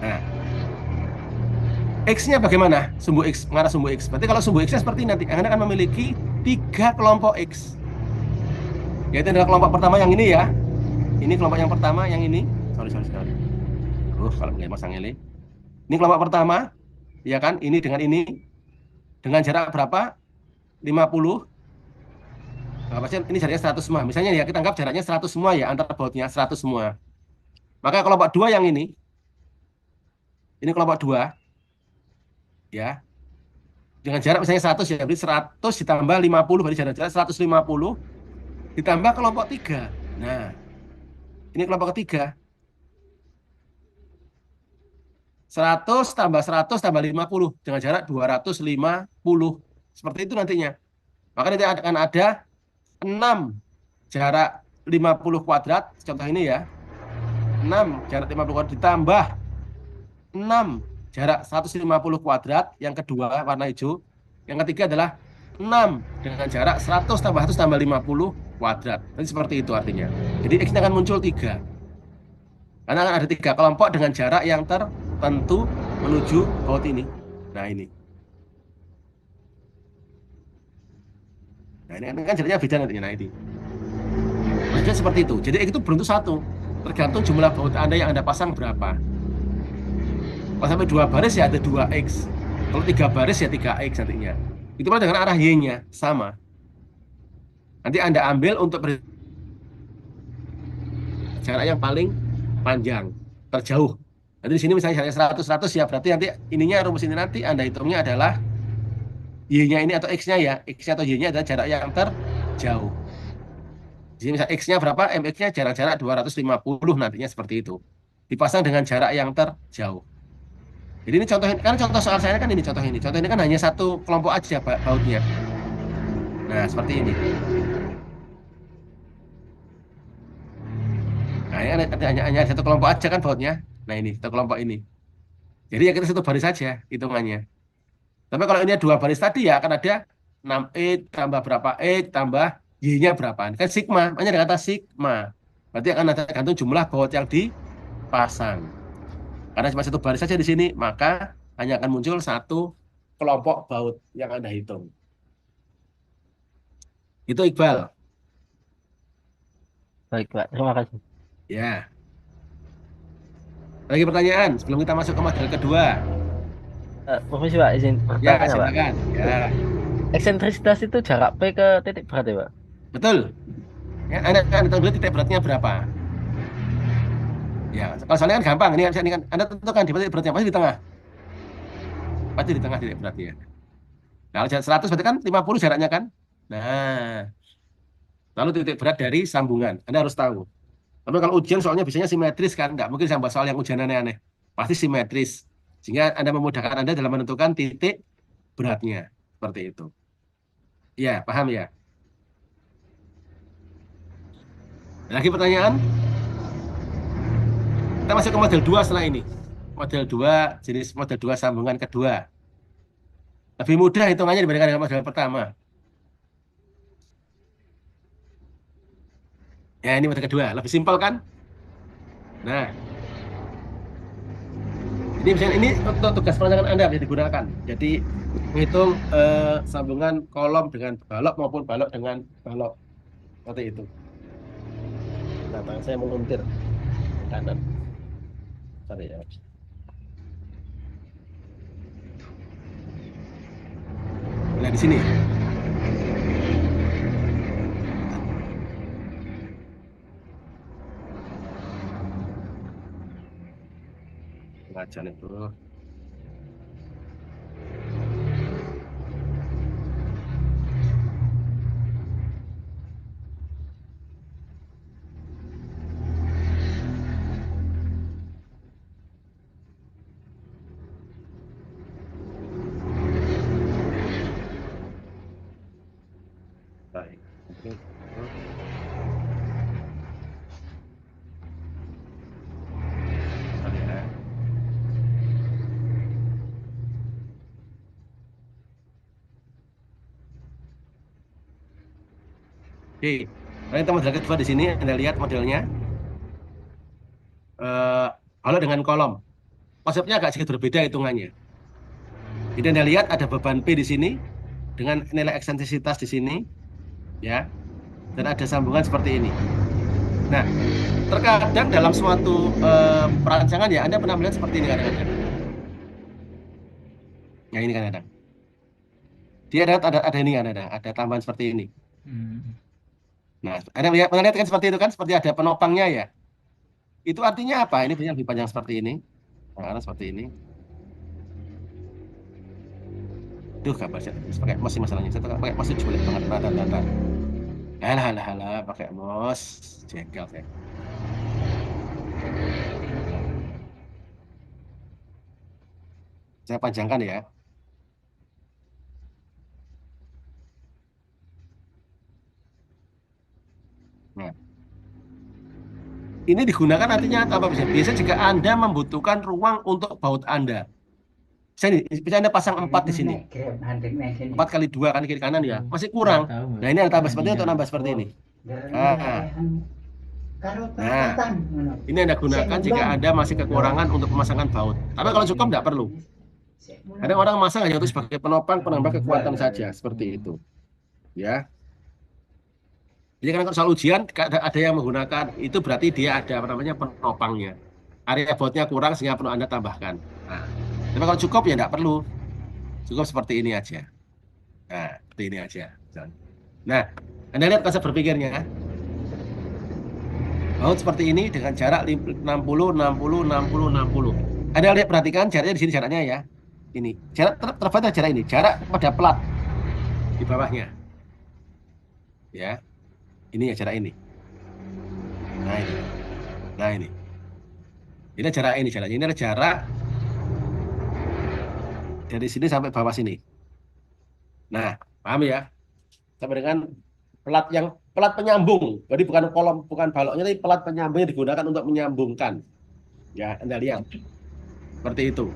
Nah, X-nya bagaimana? Sumbu X, mengarah sumbu X. Berarti kalau sumbu X-nya seperti nanti, Anda akan memiliki 3 kelompok X. Yaitu adalah kelompok pertama yang ini ya. Ini kelompok yang pertama, yang ini. Sorry. Kalau nggak masang ini. Ini kelompok pertama, ya kan? Ini dengan ini. Dengan jarak berapa? 50. Nah, pasti ini jaraknya 100 semua. Misalnya ya, kita anggap jaraknya 100 semua ya, antar bautnya 100 semua. Maka kelompok 2 yang ini kelompok 2, ya. Dengan jarak misalnya 100 ya, berarti 100 ditambah 50, berarti jarak 150 ditambah kelompok 3. Nah, ini kelompok ketiga. 100 tambah 100 tambah 50 dengan jarak 250. Seperti itu nantinya. Maka nanti akan ada 6 jarak 50 kuadrat. Contoh ini ya. 6 jarak 50 kuadrat ditambah 6 jarak 150 kuadrat. Yang kedua warna hijau. Yang ketiga adalah 6 dengan jarak 100 tambah 100 tambah 50 kuadrat. Nanti seperti itu artinya. Jadi X-nya akan muncul 3. Karena akan ada 3 kelompok dengan jarak yang tertentu menuju baut ini. Nah ini. Nah ini kan jaraknya beda nantinya. Nah ini. Maksudnya seperti itu. Jadi X itu belum tentu satu. Tergantung jumlah baut Anda yang Anda pasang berapa. Kalau sampai 2 baris ya ada 2X. Kalau 3 baris ya 3X nantinya. Itu pun dengan arah Y-nya. Sama. Nanti Anda ambil untuk jarak yang paling panjang. Terjauh. Nanti di sini misalnya jaraknya 100 ya. Berarti nanti ininya rumus ini nanti Anda hitungnya adalah Y-nya ini atau X-nya ya. X-nya atau Y-nya adalah jarak yang terjauh. Jadi misalnya X-nya berapa, MX-nya jarak-jarak 250 nantinya seperti itu. Dipasang dengan jarak yang terjauh. Jadi ini contoh, kan contoh soal saya kan ini contoh ini. Contoh ini kan hanya satu kelompok aja bautnya. Nah, seperti ini. Nah, ini hanya satu kelompok aja kan bautnya. Nah, ini satu kelompok ini. Jadi ya kita satu baris saja hitungannya. Tapi kalau ini 2 baris tadi ya akan ada 6E tambah berapa E tambah Y-nya berapa. Kan sigma, makanya ada kata sigma. Berarti akan ada gantung jumlah baut yang dipasang. Karena cuma satu baris saja di sini, maka hanya akan muncul satu kelompok baut yang Anda hitung. Itu Iqbal. Baik, Pak. Terima kasih. Ya. Lagi pertanyaan sebelum kita masuk ke model kedua. Permisi, Pak. Izin Ya, bertanya, Pak. silakan. Ya, Eksentrisitas itu jarak P ke titik berat ya, Pak? betul. Ya, Anda tahu dulu titik beratnya berapa? Ya, kalau soalnya kan gampang. Ini kan Anda tentukan di titik beratnya pasti di tengah. Pasti di tengah titik beratnya. Nah, kalau jarak 100 berarti kan 50 jaraknya kan? Nah, lalu titik berat dari sambungan. Anda harus tahu. Tapi kalau ujian soalnya biasanya simetris kan, nggak mungkin sampai soal yang ujian aneh-aneh. Pasti simetris. Sehingga Anda memudahkan Anda dalam menentukan titik beratnya. Seperti itu. Ya, paham ya? Lagi pertanyaan? Kita masuk ke model 2 setelah ini. Model 2, jenis model 2 sambungan kedua. Lebih mudah hitungannya dibandingkan dengan model pertama. Ya, ini model kedua. Lebih simpel kan? Nah, jadi misalnya ini untuk tugas perancangan Anda bisa digunakan. Jadi menghitung sambungan kolom dengan balok maupun balok dengan balok. Seperti itu. Nah, tangan saya menguntir kanan. Sorry ya. Nah, di sini. Pengajian itu. Baik. Oke. Bentar ya. Oke. Nah, kita model kedua di sini Anda lihat modelnya. Kalau dengan kolom, konsepnya agak sedikit berbeda hitungannya. Jadi Anda lihat ada beban P di sini dengan nilai eksentrisitas di sini, ya, dan ada sambungan seperti ini. Nah, terkadang dalam suatu perancangan ya Anda pernah melihat seperti ini kadang-kadang. Ya ini kadang-kadang. Dia ada ini kan ada tambahan seperti ini. Hmm. Nah, Anda pernah lihat kan seperti itu kan, seperti ada penopangnya ya. Itu artinya apa? Ini punya lebih panjang seperti ini. Nah, karena seperti ini. Duh, gambar saya pakai mouse sih masalahnya. Saya pakai mouse itu jelek banget. Bentar. Halah, pakai mouse. Jengkel saya. Saya panjangkan ya. Nah, ini digunakan artinya apa? Biasanya jika Anda membutuhkan ruang untuk baut Anda. Bisa Anda pasang 4 di sini. 4 kali 2 kan kiri kanan ya. Masih kurang. Nggak tahu, Mas. Nah, ini Anda tambah seperti ini untuk Perbandingan. nambah seperti ini. Nah, ini Anda gunakan jika Anda masih kekurangan untuk pemasangan baut. Tapi kalau cukup tidak perlu. Kadang orang masang hanya itu sebagai penopang penambah kekuatan saja seperti itu. Ya. Jadi kan kalau soal ujian ada yang menggunakan itu berarti dia ada apa namanya penopangnya. Area bautnya kurang sehingga perlu Anda tambahkan. Nah, tapi kalau cukup ya tidak perlu. Cukup seperti ini aja. Nah, seperti ini aja. Nah, Anda lihat konsep berpikirnya. Baut seperti ini dengan jarak 60, 60, 60, 60. Anda lihat perhatikan jaraknya di sini jaraknya ya. Ini jarak terbatas jarak ini. Jarak pada plat di bawahnya. Ya, ini ya jarak ini. Nah ini. Nah ini. Ini jarak ini jaraknya. Ini adalah jarak dari sini sampai bawah sini. Nah, paham ya? Sampai dengan plat penyambung. Jadi bukan kolom, bukan baloknya, tapi plat penyambung yang digunakan untuk menyambungkan. Ya, Anda lihat. Seperti itu.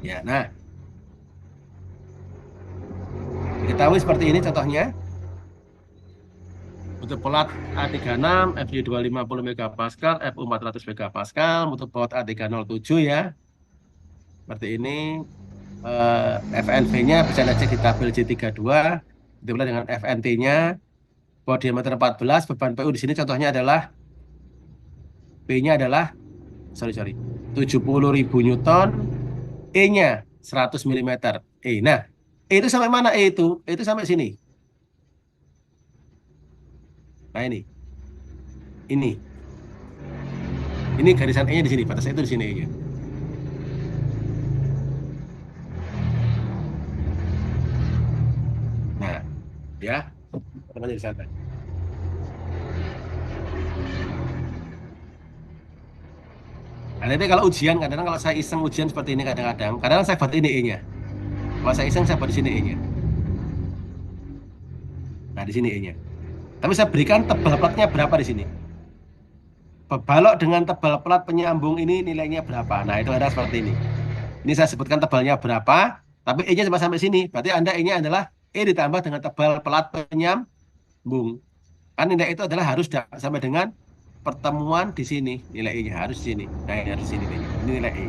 Ya, nah. Diketahui seperti ini contohnya. Untuk plat A36, FY 250 MPa, FU 400 MPa, untuk baut A307 ya. Seperti ini. FNV-nya bisa Anda cek di tabel J32. Ditambah dengan FNT-nya. Baut diameter 14, beban PU di sini contohnya adalah P-nya adalah 70.000 Newton, E-nya 100 mm. Nah, E itu sampai mana E itu? E itu sampai sini. Nah, ini. Ini garisan E-nya di sini, batas itu di sini E-nya. Nah, ya. Teman-teman di sana. Nah, nanti kalau ujian, kadang-kadang kalau saya iseng ujian seperti ini kadang-kadang saya buat ini E-nya. Kalau saya iseng, saya buat di sini E-nya. Nah, di sini E-nya. Tapi saya berikan tebal platnya berapa di sini. Balok dengan tebal plat penyambung ini nilainya berapa. Nah, itu ada seperti ini. Ini saya sebutkan tebalnya berapa, tapi E-nya cuma sampai sini. Berarti Anda E-nya adalah E ditambah dengan tebal plat penyambung. Kan nilai itu adalah harus sampai dengan pertemuan di sini. Nilai E-nya harus di sini. Nah, ini harus di sini. Ini nilai E.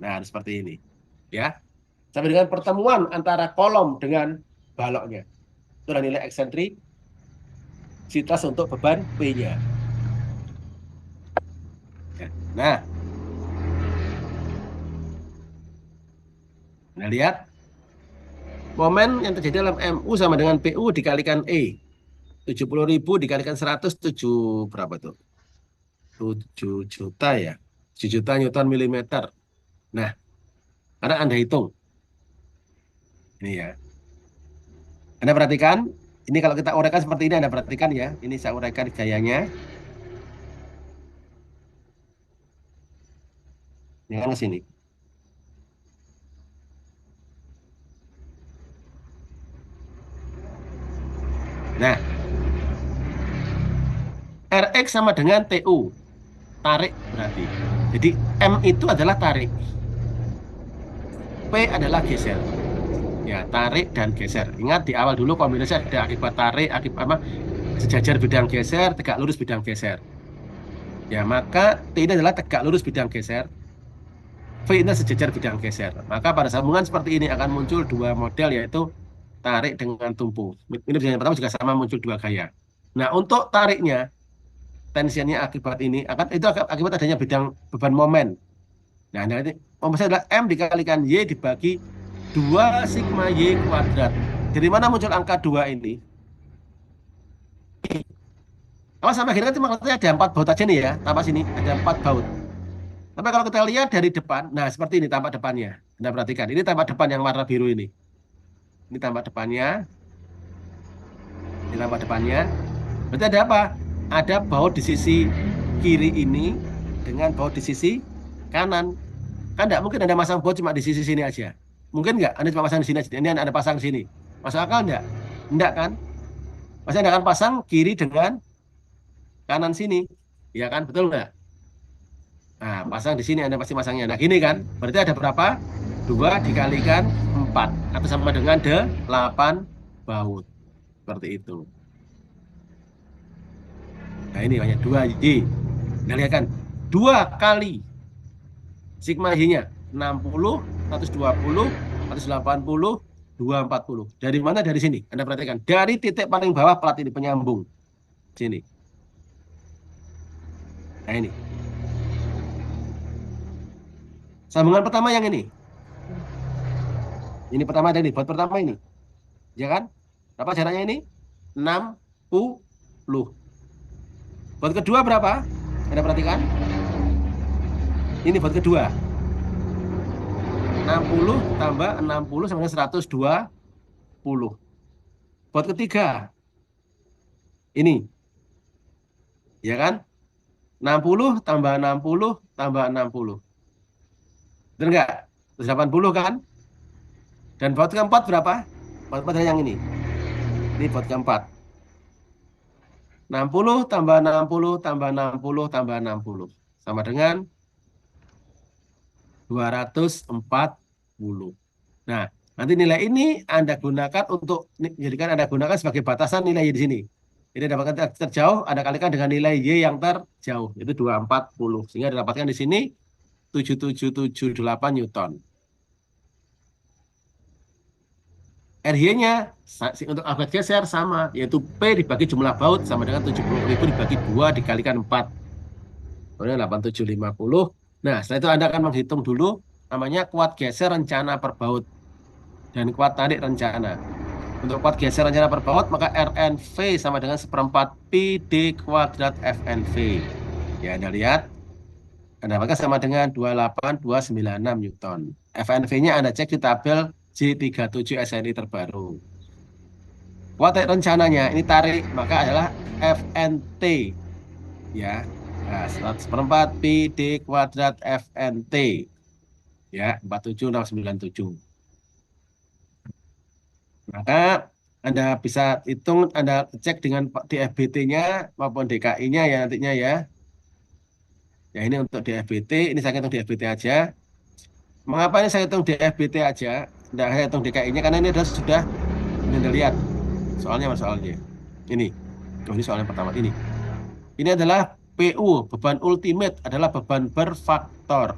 Nah, harus seperti ini. Ya. Sampai dengan pertemuan antara kolom dengan baloknya. Itu adalah nilai eksentrisitas untuk beban P-nya. Nah, lihat. Momen yang terjadi dalam MU sama dengan PU dikalikan E. 70.000 dikalikan 100, 7 berapa tuh? 7 juta ya. 7 juta Newton milimeter. Nah, karena Anda hitung. Ini ya. Anda perhatikan, ini kalau kita uraikan seperti ini, Anda perhatikan ya. Ini saya uraikan gayanya. Ini kan ke sini. Nah, Rx sama dengan TU. Tarik berarti. Jadi M itu adalah tarik. P adalah geser. Ya, tarik dan geser. Ingat di awal dulu kombinasi ada akibat tarik, akibat apa? Sejajar bidang geser, tegak lurus bidang geser. Ya, maka T ini adalah tegak lurus bidang geser. V ini sejajar bidang geser. Maka pada sambungan seperti ini akan muncul dua model yaitu tarik dengan tumpu. Ini yang pertama juga sama muncul dua gaya. Nah, untuk tariknya, tensinya akibat ini akan itu akibat adanya bidang beban momen. Nah, nanti momen adalah M dikalikan Y dibagi 2 sigma Y kuadrat. Dari mana muncul angka 2 ini? Kalau sampai akhirnya itu maksudnya ada 4 baut aja nih ya, tambah sini ada 4 baut. Tapi kalau kita lihat dari depan, nah seperti ini tampak depannya. Anda perhatikan, ini tampak depan yang warna biru ini. Ini tampak depannya, ini tampak depannya. Berarti ada apa? Ada baut di sisi kiri ini dengan baut di sisi kanan. Kan tidak mungkin Anda masang baut cuma di sisi sini aja. Mungkin nggak? Anda cuma pasang di sini aja. Ini Anda pasang di sini. Masuk akal nggak? Enggak kan? Pasti Anda akan pasang kiri dengan kanan sini. Ya kan? Betul nggak? Nah, pasang di sini Anda pasti pasangnya. Nah, gini kan? Berarti ada berapa? 2 dikalikan 4. Atau sama dengan 8 baut. Seperti itu. Nah, ini banyak 2Y. Nah, lihat kan? 2 kali sigma Y-nya 60, 120, 180, 240. Dari mana? Dari sini. Anda perhatikan. Dari titik paling bawah plat ini penyambung. Sini. Nah, ini. Sambungan pertama yang ini. Ini pertama ada ini. Buat pertama ini. Ya kan? Berapa jaraknya ini? 60. Buat kedua berapa? Anda perhatikan. Ini buat kedua. 60 tambah 60 sama dengan 120. Buat ketiga. Ini. Ya kan? 60 tambah 60 tambah 60. Betul nggak? 180 kan? Dan buat keempat berapa? Buat keempat yang ini. Ini buat keempat. 60 tambah 60 tambah 60 tambah 60. Sama dengan 240. Nah, nanti nilai ini Anda gunakan untuk, jadikan Anda gunakan sebagai batasan nilai Y di sini. Ini dapatkan terjauh, Anda kalikan dengan nilai Y yang terjauh. Itu 240. Sehingga didapatkan di sini 7778 Newton. RY-nya untuk akibat geser sama, yaitu P dibagi jumlah baut sama dengan 70.000 dibagi 2 dikalikan 4. Kemudian 8750. Nah, setelah itu Anda akan menghitung dulu namanya kuat geser rencana per baut dan kuat tarik rencana. Untuk kuat geser rencana per baut, maka RNV sama dengan seperempat Pi D kuadrat FNV. Ya, Anda lihat. Anda maka sama dengan 28296 Newton. FNV-nya Anda cek di tabel J37 SNI terbaru. Kuat tarik rencananya, ini tarik, maka adalah FNT. Ya, nah, 100/4 Pi D kuadrat FNT. Ya, 47697. Maka Anda bisa hitung, Anda cek dengan DFBT-nya maupun DKI-nya ya nantinya ya. Ya, ini untuk DFBT, ini saya hitung DFBT aja. Mengapa ini saya hitung DFBT aja? Tidak saya hitung DKI-nya karena ini sudah Anda lihat soalnya soalnya. Ini. Oh, ini soalnya pertama ini. Ini adalah PU, beban ultimate adalah beban berfaktor.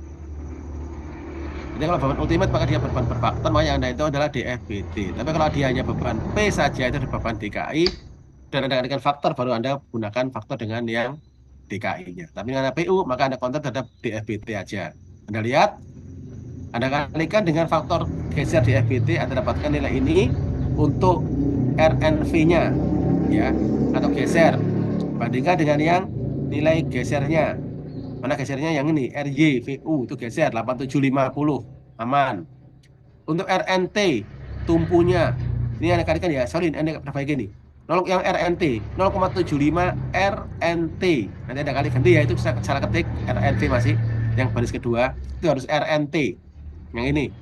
Jadi kalau beban ultimate maka dia beban berfaktor, maka yang Anda itu adalah DFBT. Tapi kalau dia hanya beban P saja itu beban DKI dan Anda dengan faktor baru Anda gunakan faktor dengan yang DKI-nya. Tapi dengan PU maka Anda kontak terhadap DFBT aja. Anda lihat Anda kalikan dengan faktor geser di FBT, Anda dapatkan nilai ini untuk RNV-nya, ya, atau geser. Bandingkan dengan yang nilai gesernya. Mana gesernya yang ini, RY, VU, itu geser, 8750, aman. Untuk RNT, tumpunya, ini Anda kalikan ya, sorry, Anda perbaiki ini. Yang RNT, 0,75 RNT. Nanti Anda kali ganti ya, itu salah ketik, RNT masih, yang baris kedua, itu harus RNT. Yang ini.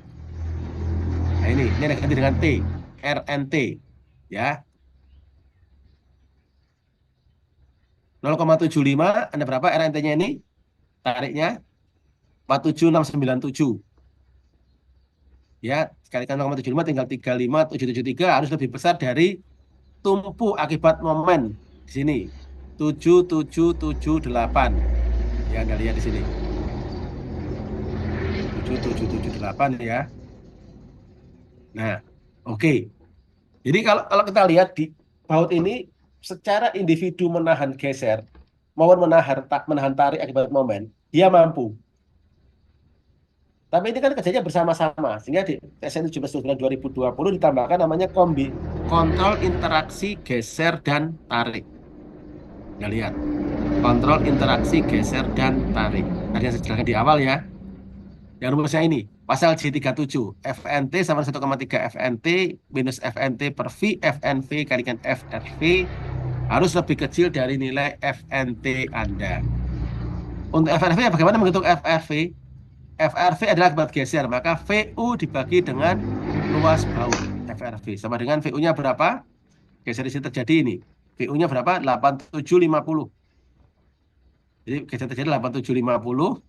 Nah ini ada ganti dengan T, RNT, ya, 0,75, Anda berapa RNT-nya ini? Tariknya 47697, ya, sekalikan 0,75 tinggal 35773, harus lebih besar dari tumpu akibat momen di sini, 7778, ya, Anda lihat di sini, 7778, ya. Nah, oke. Jadi kalau kalau kita lihat di baut ini secara individu menahan geser maupun menahan tarik akibat momen, dia mampu. Tapi ini kan kerjanya bersama-sama, sehingga di TSN 17/9/2020 ditambahkan namanya kontrol interaksi geser dan tarik. Nah, lihat, kontrol interaksi geser dan tarik. Tadi yang saya jelaskan di awal ya. Yang rumusnya ini, pasal J37, FNT sama 1,3 FNT minus FNT per V, FNV kalikan FRV harus lebih kecil dari nilai FNT Anda. Untuk FRV, bagaimana menghitung FRV? FRV adalah akibat geser, maka VU dibagi dengan luas baut FRV. Sama dengan VU-nya berapa? Geser di sini terjadi ini. VU-nya berapa? 8750. Jadi geser terjadi 8750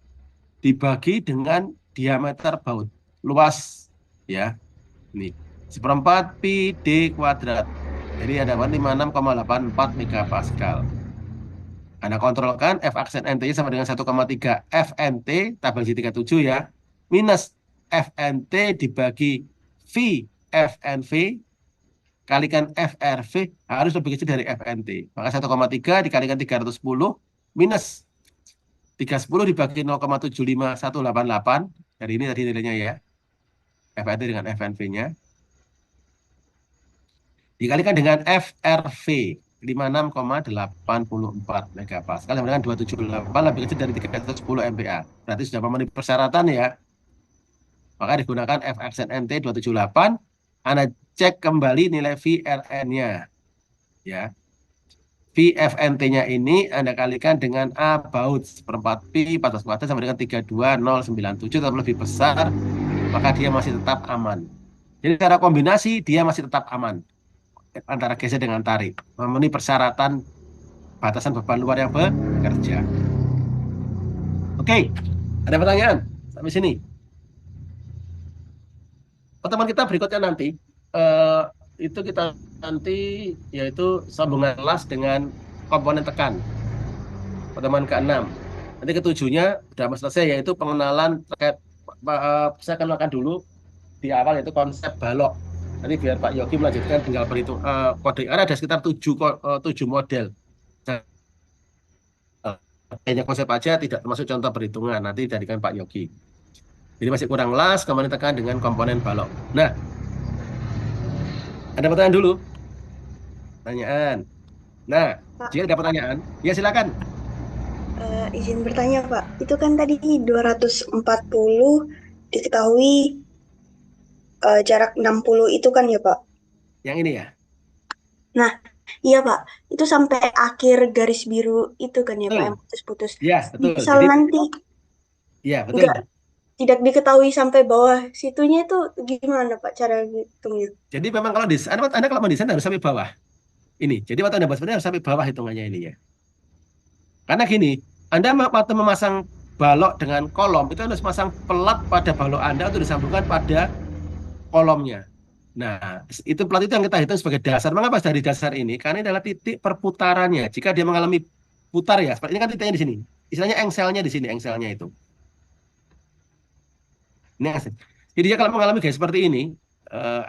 dibagi dengan diameter baut. Luas, ya. Ini. 1/4 pi D kuadrat. Jadi ada 56,84 megapascal. Anda kontrolkan F aksen NT sama dengan 1,3 FNT, tabel J37 ya, minus FNT dibagi V FNV, kalikan FRV harus lebih kecil dari FNT. Maka 1,3 dikalikan 310 minus 310 dibagi 0,75188, dari ini tadi nilainya ya, FNT dengan FNV-nya, dikalikan dengan FRV 56,84 megapascal sama dengan 278 lebih kecil dari 310 MPa. Berarti sudah memenuhi persyaratan ya. Maka digunakan F aksen NT 278. Anda cek kembali nilai VRN-nya. Ya. VFNT-nya ini Anda kalikan dengan A baut 1/4 pi 14 kuadrat sama dengan 32097 atau lebih besar, maka dia masih tetap aman. Jadi secara kombinasi dia masih tetap aman antara geser dengan tarik, memenuhi persyaratan batasan beban luar yang bekerja. Oke, ada pertanyaan sampai sini? Pertemuan kita berikutnya nanti, eh, itu kita nanti yaitu sambungan las dengan komponen tekan. Pertemuan ke-6. Nanti ketujuhnya sudah selesai, yaitu pengenalan terkait, saya kenalkan dulu di awal yaitu konsep balok. Nanti biar Pak Yogi melanjutkan tinggal berhitung kode. Ada sekitar 7 model. Hanya konsep aja, tidak termasuk contoh perhitungan. Nanti jadikan Pak Yogi. Jadi masih kurang las, kemudian tekan dengan komponen balok. Nah, ada pertanyaan dulu. Pertanyaan. Nah, Pak, jika ada pertanyaan, ya silakan. izin bertanya, Pak. Itu kan tadi 240 diketahui jarak 60 itu kan ya, Pak? Yang ini ya. Nah, iya, Pak. Itu sampai akhir garis biru itu kan ya, Pak, yang Betul. putus-putus. Ya, betul. Misal Jadi, nanti ya, betul. nggak tidak diketahui sampai bawah situnya itu gimana, Pak, cara hitungnya? Jadi memang kalau Anda kalau mendesain harus sampai bawah. Ini. Jadi waktu Anda buat sebenarnya harus sampai bawah hitungannya ini ya. Karena gini, Anda waktu memasang balok dengan kolom, itu harus masang pelat pada balok Anda untuk disambungkan pada kolomnya. Nah, itu pelat itu yang kita hitung sebagai dasar. Mengapa dari dasar ini? Karena ini adalah titik perputarannya. Jika dia mengalami putar ya, seperti ini kan titiknya di sini. Istilahnya engselnya di sini, engselnya itu. Ini engsel. Jadi dia kalau mengalami gaya seperti ini,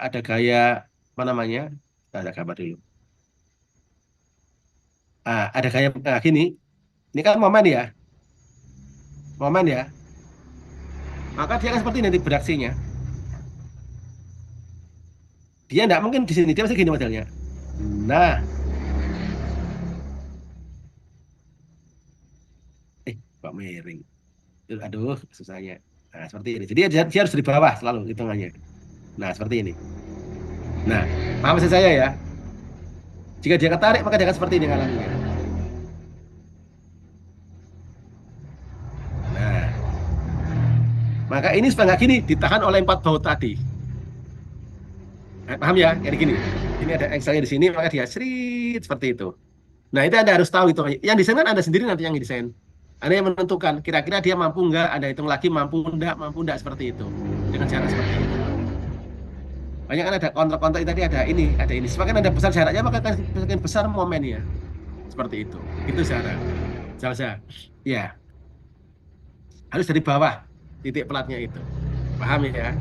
ada gaya apa namanya? Ada gambar dulu. Ada gaya gini. Ini kan momen ya, momen ya. Maka dia akan seperti ini nanti beraksinya. Dia nggak mungkin di sini, dia masih gini modelnya. Nah, kok miring. Aduh, susahnya. Nah, seperti ini. Jadi dia harus di bawah selalu hitungannya. Nah, seperti ini. Nah, paham maksud saya ya? Jika dia ketarik, maka dia akan seperti ini ngalaminya. Nah, maka ini supaya nggak gini, ditahan oleh 4 baut tadi. Paham ya? Kayak gini. Ini ada Excel-nya di sini, maka dia serit seperti itu. Nah, itu Anda harus tahu itu. Yang desain kan Anda sendiri nanti yang desain. Anda yang menentukan, kira-kira dia mampu nggak, Anda hitung lagi mampu enggak, seperti itu. Dengan cara seperti itu. Banyak kan ada kontrak-kontrak tadi ada ini. Semakin Anda besar jaraknya, maka akan semakin besar momennya. Seperti itu. Itu cara. Salsa. Ya, harus dari bawah titik pelatnya itu. Paham ya?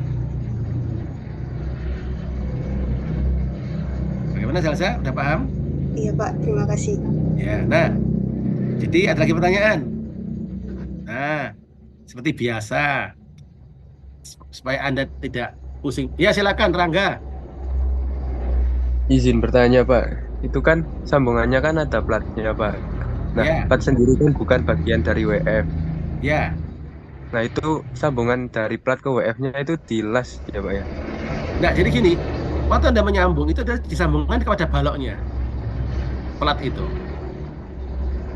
Bagaimana Salsa? Udah paham? Iya Pak, terima kasih. Ya, nah, jadi ada lagi pertanyaan. Nah, seperti biasa, supaya Anda tidak pusing. Ya, silakan Rangga. Izin bertanya, Pak. Itu kan sambungannya kan ada platnya, Pak. Nah, Ya, plat sendiri kan bukan bagian dari WF. ya. Nah, itu sambungan dari plat ke WF-nya itu dilas ya, Pak ya. Nah, jadi gini, waktu Anda menyambung itu adalah disambungkan kepada baloknya, plat itu.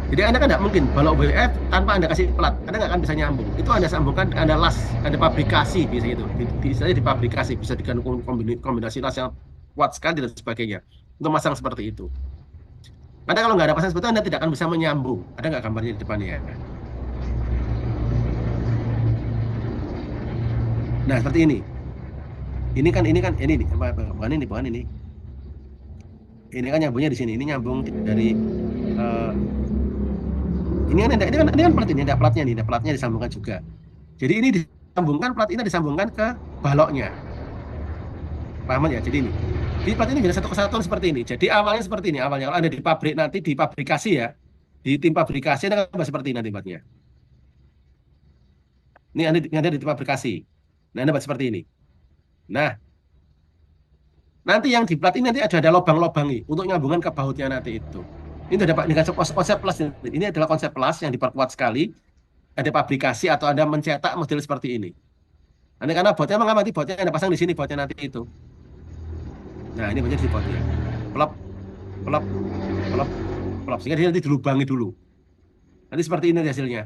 Jadi Anda kan nggak mungkin balok WF tanpa Anda kasih plat, Anda nggak akan bisa nyambung. Itu Anda sambungkan, Anda las, Anda pabrikasi bisa itu. Bisa dipabrikasi, bisa dengan kombinasi las yang kuat sekali dan sebagainya. Untuk masang seperti itu. Karena kalau nggak ada pasang seperti itu, Anda tidak akan bisa menyambung. Ada nggak gambarnya di depannya? Nah, seperti ini. Ini kan bukan ini. Ini kan nyambungnya di sini. Ini nyambung dari eh, ini kan plat ini, ada platnya nih, ada platnya disambungkan juga. Jadi ini disambungkan, plat ini disambungkan ke baloknya. Paham ya? Jadi ini. Di plat ini jadi satu kesatuan seperti ini. Jadi awalnya seperti ini, awalnya kalau Anda di pabrik nanti di pabrikasi ya. Di tim pabrikasi Anda kan seperti ini nanti platnya. Ini ada di tim pabrikasi. Nah, Anda buat seperti ini. Nah, nanti yang di plat ini nanti ada lubang-lubang nih untuk nyambungan ke bautnya nanti itu. Ini ada dengan konsep plus. Ini adalah konsep plus yang diperkuat sekali. Ada pabrikasi atau Anda mencetak model seperti ini. Nanti karena bautnya mengamati bautnya Anda pasang di sini bautnya nanti itu. Nah, ini bautnya di bautnya. Pelop, pelop, pelop, pelop. Sehingga dia nanti dilubangi dulu. Nanti seperti ini hasilnya.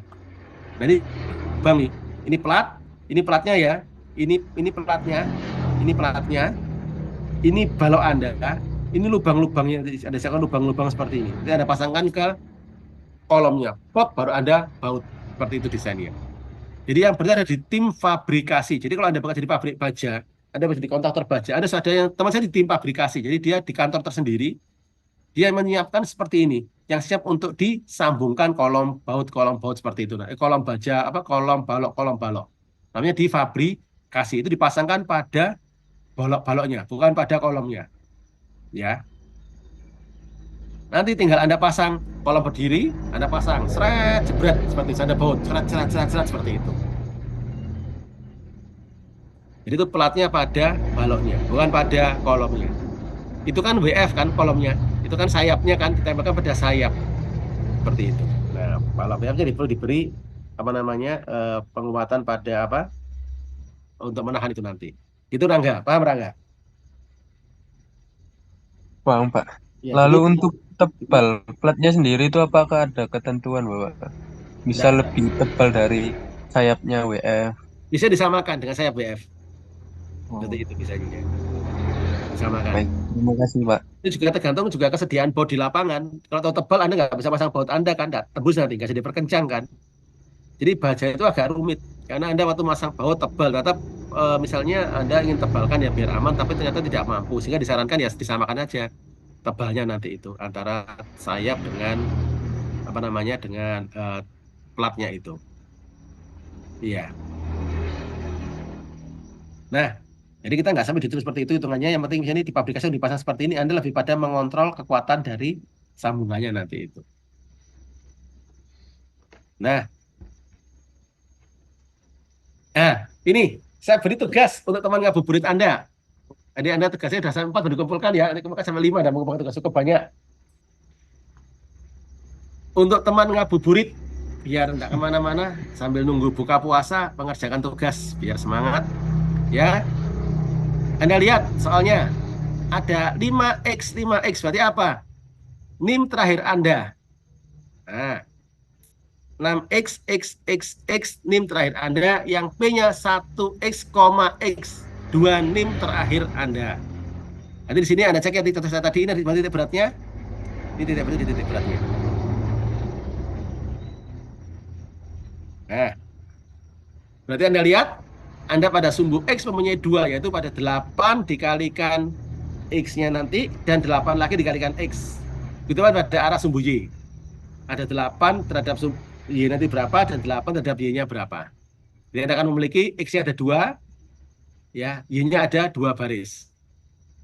Nah, ini lubang nih. Ini platnya ya. Ini platnya, ini platnya. Ini balok Anda. Ini lubang-lubangnya, ada sekarang lubang-lubang seperti ini. Nanti Anda pasangkan ke kolomnya. Pop, baru Anda baut. Seperti itu desainnya. Jadi yang benar ada di tim fabrikasi. Jadi kalau Anda bekerja di pabrik baja, Anda bekerja di kontraktor baja, ada yang teman saya di tim fabrikasi. Jadi dia di kantor tersendiri, dia menyiapkan seperti ini, yang siap untuk disambungkan kolom baut seperti itu. Nah, kolom baja, kolom balok. Namanya di fabrikasi itu dipasangkan pada baloknya, bukan pada kolomnya. Ya, nanti tinggal Anda pasang kolom berdiri, Anda pasang seret, jebret seperti itu. Anda baut seret seperti itu. Jadi itu pelatnya pada baloknya, bukan pada kolomnya. Itu kan WF kan kolomnya, itu kan sayapnya kan ditempelkan pada sayap seperti itu. Nah, balok WF jadi perlu diberi apa namanya penguatan pada apa untuk menahan itu nanti. Itu Rangga, paham Rangga? Paham, Pak. Ya, Lalu jadi untuk tebal platnya sendiri itu apakah ada ketentuan, Bapak? Bisa nah, lebih tebal dari sayapnya WF. bisa disamakan dengan sayap WF. Seperti Oh, itu bisa juga disamakan. baik. Terima kasih, Pak. Itu juga tergantung juga kesediaan baut di lapangan. Kalau tahu tebal Anda nggak bisa pasang baut Anda kan, nggak tembus nanti, nggak bisa diperkencang kan. Jadi baja itu agak rumit karena Anda waktu masang baut tebal, tetap misalnya Anda ingin tebalkan ya biar aman, tapi ternyata tidak mampu, sehingga disarankan ya disamakan aja tebalnya nanti itu antara sayap dengan apa namanya dengan platnya itu. Iya. Nah, jadi kita nggak sampai ditulis seperti itu hitungannya. Yang penting misalnya di pabrikasi yang dipasang seperti ini, Anda lebih pada mengontrol kekuatan dari sambungannya nanti itu. Nah, Ini, saya beri tugas untuk teman ngabuburit Anda. Jadi Anda tugasnya sudah sampai 4 baru dikumpulkan ya. Ini kumpulkan sampai 5 dan mengumpulkan tugas cukup banyak. Untuk teman ngabuburit, biar tidak kemana-mana, sambil nunggu buka puasa, mengerjakan tugas, biar semangat. Ya, Anda lihat soalnya, ada 5X, 5X, berarti apa? NIM terakhir Anda. Nah, 6X, X, X, X, NIM terakhir Anda, yang P-nya 1X, X, 2 NIM terakhir Anda. Nanti di sini Anda cek ya di contoh saya tadi, ini titik beratnya, ini titik beratnya. Nah, berarti Anda lihat, Anda pada sumbu X mempunyai 2, yaitu pada 8 dikalikan X-nya nanti, dan 8 lagi dikalikan X. Itu kan pada arah sumbu Y. Ada 8 terhadap sumbu Y nanti berapa, dan 8 terhadap Y-nya berapa. Jadi Anda akan memiliki X-nya ada 2, ya, Y-nya ada 2 baris.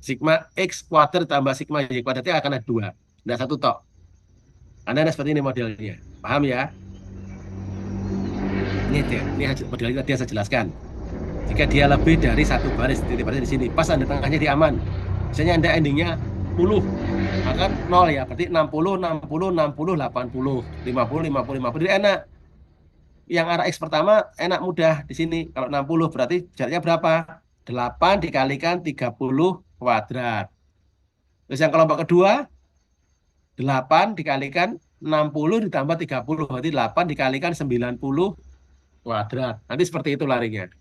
Sigma X kuadrat tambah sigma Y kuadratnya akan ada 2. Tidak 1 tok. Anda seperti ini modelnya. Paham ya? Ini modelnya tadi yang saya jelaskan. Jika dia lebih dari 1 baris, titik baris di sini, pas Anda tengahnya dia aman. Misalnya Anda endingnya 10, maka 0 ya, berarti 60, 60, 60, 80, 50, 50, 50. Jadi enak. Yang arah X pertama enak mudah di sini. Kalau 60 berarti jaraknya berapa? 8 dikalikan 30 kuadrat. Terus yang kelompok kedua, 8 dikalikan 60 ditambah 30, berarti 8 dikalikan 90 kuadrat. Nanti seperti itu larinya.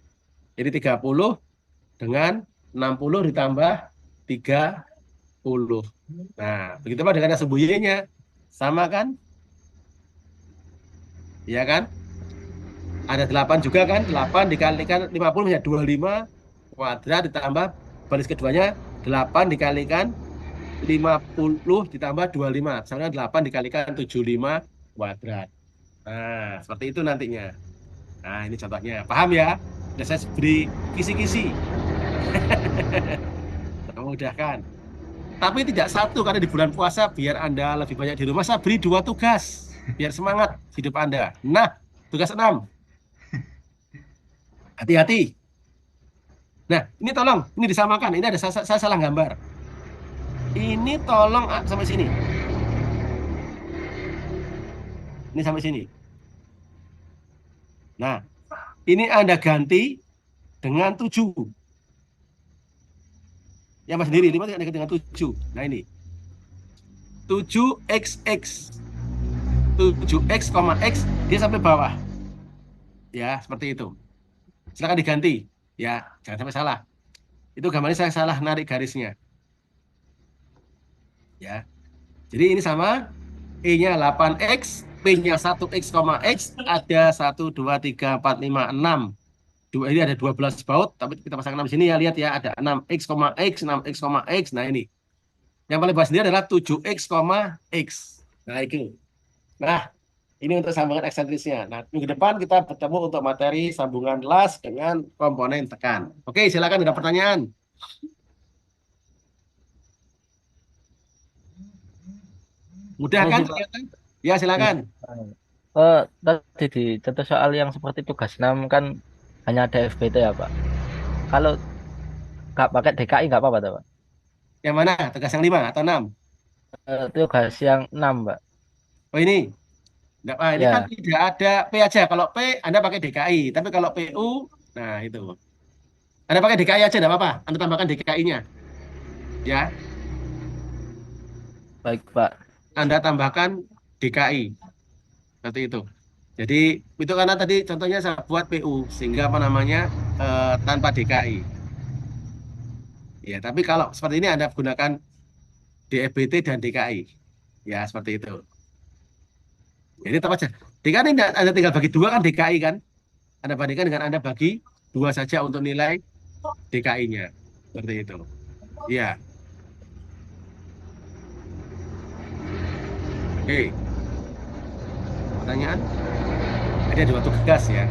Jadi 30 dengan 60 ditambah 30. Nah, begitu Pak dengan sembunyinya. Sama kan? Iya kan? Ada 8 juga kan? 8 dikalikan 50 menjadi 25 kuadrat ditambah baris keduanya 8 dikalikan 50 ditambah 25. Sama 8 dikalikan 75 kuadrat. Nah, seperti itu nantinya. Nah, ini contohnya. Paham ya? Sudah saya beri kisi-kisi. Memudahkan. Tapi tidak satu, karena di bulan puasa biar Anda lebih banyak di rumah, saya beri 2 tugas. Biar semangat hidup Anda. Nah, tugas 6. Hati-hati. Nah, ini tolong, ini disamakan. Ini ada saya salah gambar. Ini tolong sampai sini. Ini sampai sini. Nah, ini Anda ganti dengan 7. Ya Mas sendiri, 5 dengan 7. Nah ini. 7XX. 7X, X, dia sampai bawah. Ya, seperti itu. Silakan diganti. Ya, jangan sampai salah. Itu gambarnya saya salah narik garisnya. Ya. Jadi ini sama. E-nya 8X, P-nya 1X, X, ada 1, 2, 3, 4, 5, 6. Ini ada 12 baut, tapi kita pasang 6 di sini ya, lihat ya, ada 6X, X, 6X, X. Nah ini. Yang paling bawah sendiri adalah 7X, X. Nah itu. Nah, ini untuk sambungan eksentrisnya. Nah, minggu depan kita bertemu untuk materi sambungan las dengan komponen tekan. Oke, silakan ada pertanyaan. Mudah kan? Ya, silakan. Tadi di contoh soal yang seperti tugas 6 kan hanya ada FBT ya Pak. Kalau nggak pakai DKI nggak apa-apa Pak? Yang mana? Tugas yang 5 atau 6? Tugas yang 6 Pak. Oh ini. Nah, ini kan tidak ada P aja. Kalau P Anda pakai DKI, tapi kalau PU, nah itu. Anda pakai DKI aja, tidak apa-apa. Anda tambahkan DKI-nya. Ya. Baik Pak. Anda tambahkan DKI. Seperti itu. Jadi itu karena tadi contohnya saya buat PU sehingga apa namanya tanpa DKI. Ya, tapi kalau seperti ini Anda gunakan DFBT dan DKI. Ya, seperti itu. Jadi tetap aja. DKI Anda tinggal bagi 2 kan DKI kan? Anda bandingkan dengan Anda bagi 2 saja untuk nilai DKI-nya. Seperti itu. Ya. Oke. Pertanyaan? Ada 2 tugas ya.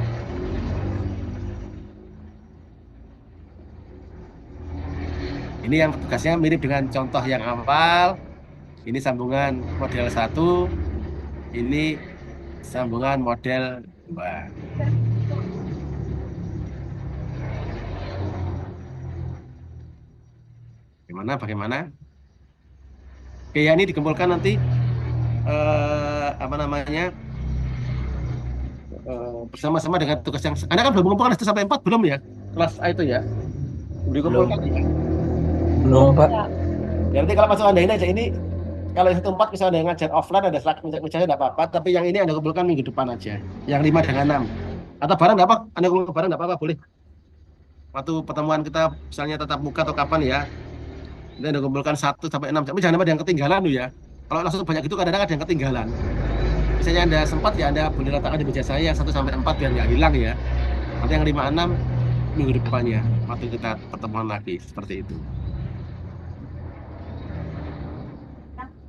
Ini yang tugasnya mirip dengan contoh yang awal. Ini sambungan model 1. Ini sambungan model 2. Bagaimana? Oke, ya ini dikumpulkan nanti apa namanya bersama-sama dengan tugas yang Anda kan belum mengumpulkan 1 sampai 4 belum ya? Kelas A itu ya. Belum Belum. dikumpulkan ya. Belum, Pak. Ya, nanti kalau masuk Anda ini aja ini kalau yang 1 4 misalnya Anda ngajar offline ada Slack misalnya enggak apa-apa, tapi yang ini Anda kumpulkan minggu depan aja. Yang 5 dengan 6. Atau bareng enggak apa? Anda kumpulkan bareng enggak apa-apa, boleh. Waktu pertemuan kita misalnya tatap muka atau kapan ya. Nanti Anda kumpulkan 1 sampai 6. Tapi jangan ada yang ketinggalan loh ya. Kalau langsung banyak gitu kadang-kadang ada yang ketinggalan. Misalnya Anda sempat ya Anda boleh letakkan di meja saya 1 sampai 4 biar nggak hilang ya. Nanti yang 5 6 minggu depannya waktu kita pertemuan lagi seperti itu.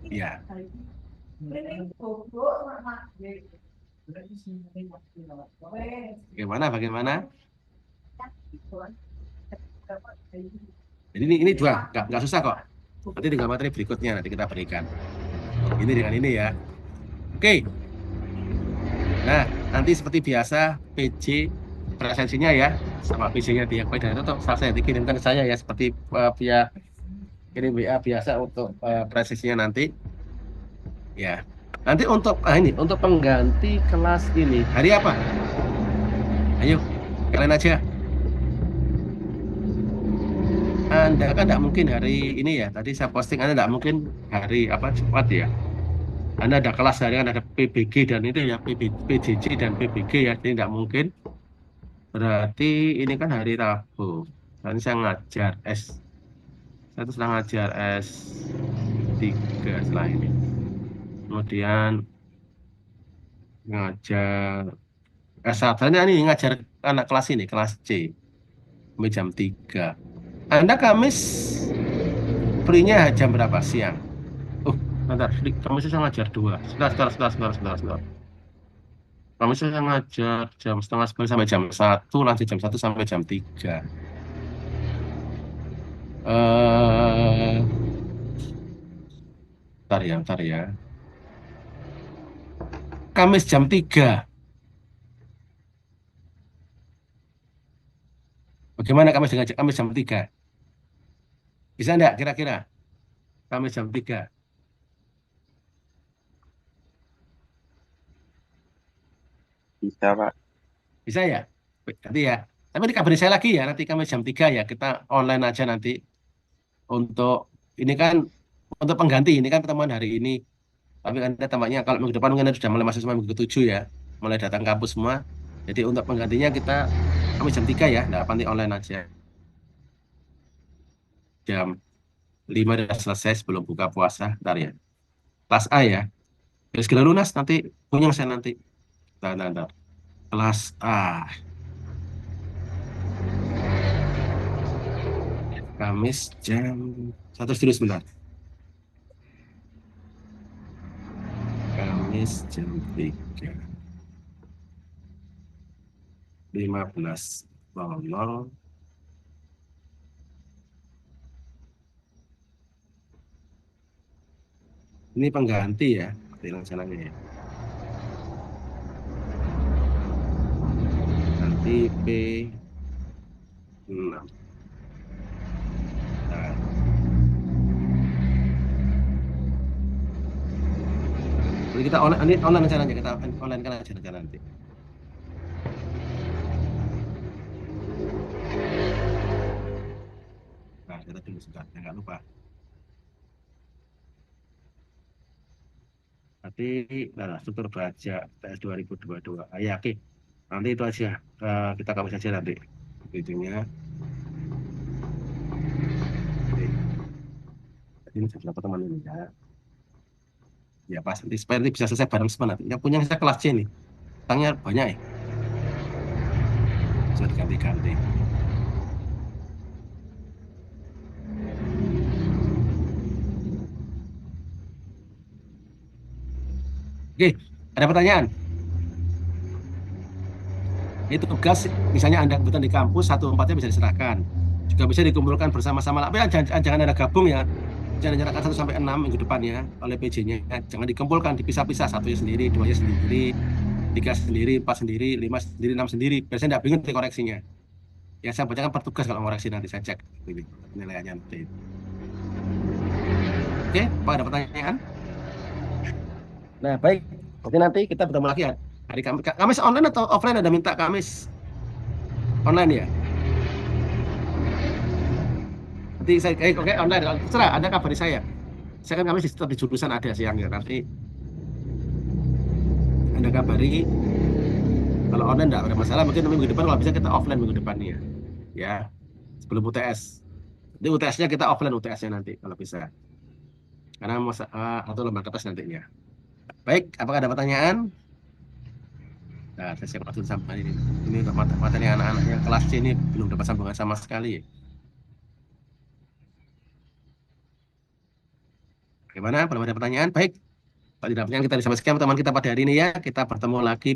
Ya. Bagaimana? Jadi ini dua nggak susah kok. Nanti tinggal materi berikutnya nanti kita berikan. Ini dengan ini ya. Oke. Nah, nanti seperti biasa PJ presensinya ya sama PJ-nya dia dan itu saya dikirimkan ke saya ya seperti via kirim WA biasa untuk presensinya nanti. Ya. Nanti untuk ini untuk pengganti kelas ini hari apa? Ayo, kalian aja. Anda kan tidak mungkin hari ini ya. Tadi saya posting Anda tidak mungkin hari Jumat ya. Anda ada kelas hari kan ada PBG dan itu ya PJJ dan PBG ya. Jadi tidak mungkin. Berarti ini kan hari Rabu. Nanti saya ngajar saya tuh sedang ngajar S3 setelah ini. Kemudian ngajar S1 ini ngajar anak kelas ini, kelas C. Sampai jam 3. Anda Kamis free-nya jam berapa? Siang. Bentar, Kamis saya ngajar 2. Sebentar. Kamis saya ngajar jam setengah 9 sampai jam 1, lanjut jam 1 sampai jam 3. Bentar ya. Kamis jam 3. Bagaimana Kamis jam 3? Bisa enggak kira-kira? Kamis jam 3. Bisa, Pak. Bisa ya? Nanti ya. Tapi dikabarin saya lagi ya, nanti Kamis jam 3 ya. Kita online aja nanti. Untuk ini kan untuk pengganti, ini kan pertemuan hari ini. Tapi kan tampaknya kalau minggu depan mungkin sudah mulai masuk semua minggu ke-7 ya. Mulai datang kampus semua. Jadi untuk penggantinya kita Kamis jam 3 ya. Enggak nanti online aja. Jam 5 sudah selesai sebelum buka puasa. Ntar ya. Kelas A ya. Ya segera lunas nanti punya saya nanti. Ntar. Kelas A. Kamis jam 1 dulu sebentar. Kamis jam 3. 15.00. Ini pengganti ya, rencananya ya. Nanti P6. Nah. Jadi kita online rencananya, kita online kan aja rencana nanti. Nah, kita dulu sebentar, jangan lupa. Nanti struktur baca PS 2022. Ya, oke. Nanti itu aja. Kita kamu saja nanti. Itunya. Ini sudah teman ini ya. Ya pas nanti supaya nanti bisa selesai bareng semua nanti. Yang punya saya kelas C nih. Tangnya banyak ya. Bisa diganti-ganti. Oke, ada pertanyaan? Itu tugas, misalnya Anda kebetulan di kampus, 1/4-nya bisa diserahkan. Juga bisa dikumpulkan bersama-sama. Tapi jangan ada gabung ya. Jangan dinyatakan 1 sampai 6 minggu depannya oleh PJ-nya. Jangan dikumpulkan, dipisah-pisah. 1-nya sendiri, 2-nya sendiri, 3 sendiri, 4 sendiri, 5 sendiri, 6 sendiri. Biasanya tidak bingung nanti koreksinya. Ya saya bacakan per tugas kalau koreksi nanti saya cek ini penilaiannya nanti. Oke, Pak, ada pertanyaan? Nah, baik. Oke, nanti kita bertemu lagi ya. Hari Kamis. Kamis online atau offline, ada minta Kamis online ya? Nanti saya oke online. Terserah, ada kabari saya. Saya kan Kamis tetap di jurusan ada siangnya. Nanti Anda kabari. Kalau online enggak ada masalah. Mungkin minggu depan kalau bisa kita offline minggu depan nih ya. Ya, sebelum UTS. Jadi UTS-nya kita offline UTS-nya nanti kalau bisa. Karena atau lembaga tes nantinya. Baik, apakah ada pertanyaan? Nah, saya siap langsung sampai ini. Ini untuk materi anak-anak yang kelas C ini belum dapat sambungan sama sekali. Bagaimana? Belum ada pertanyaan? Baik. Kalau tidak pertanyaan kita sampai sekian teman kita pada hari ini ya. Kita bertemu lagi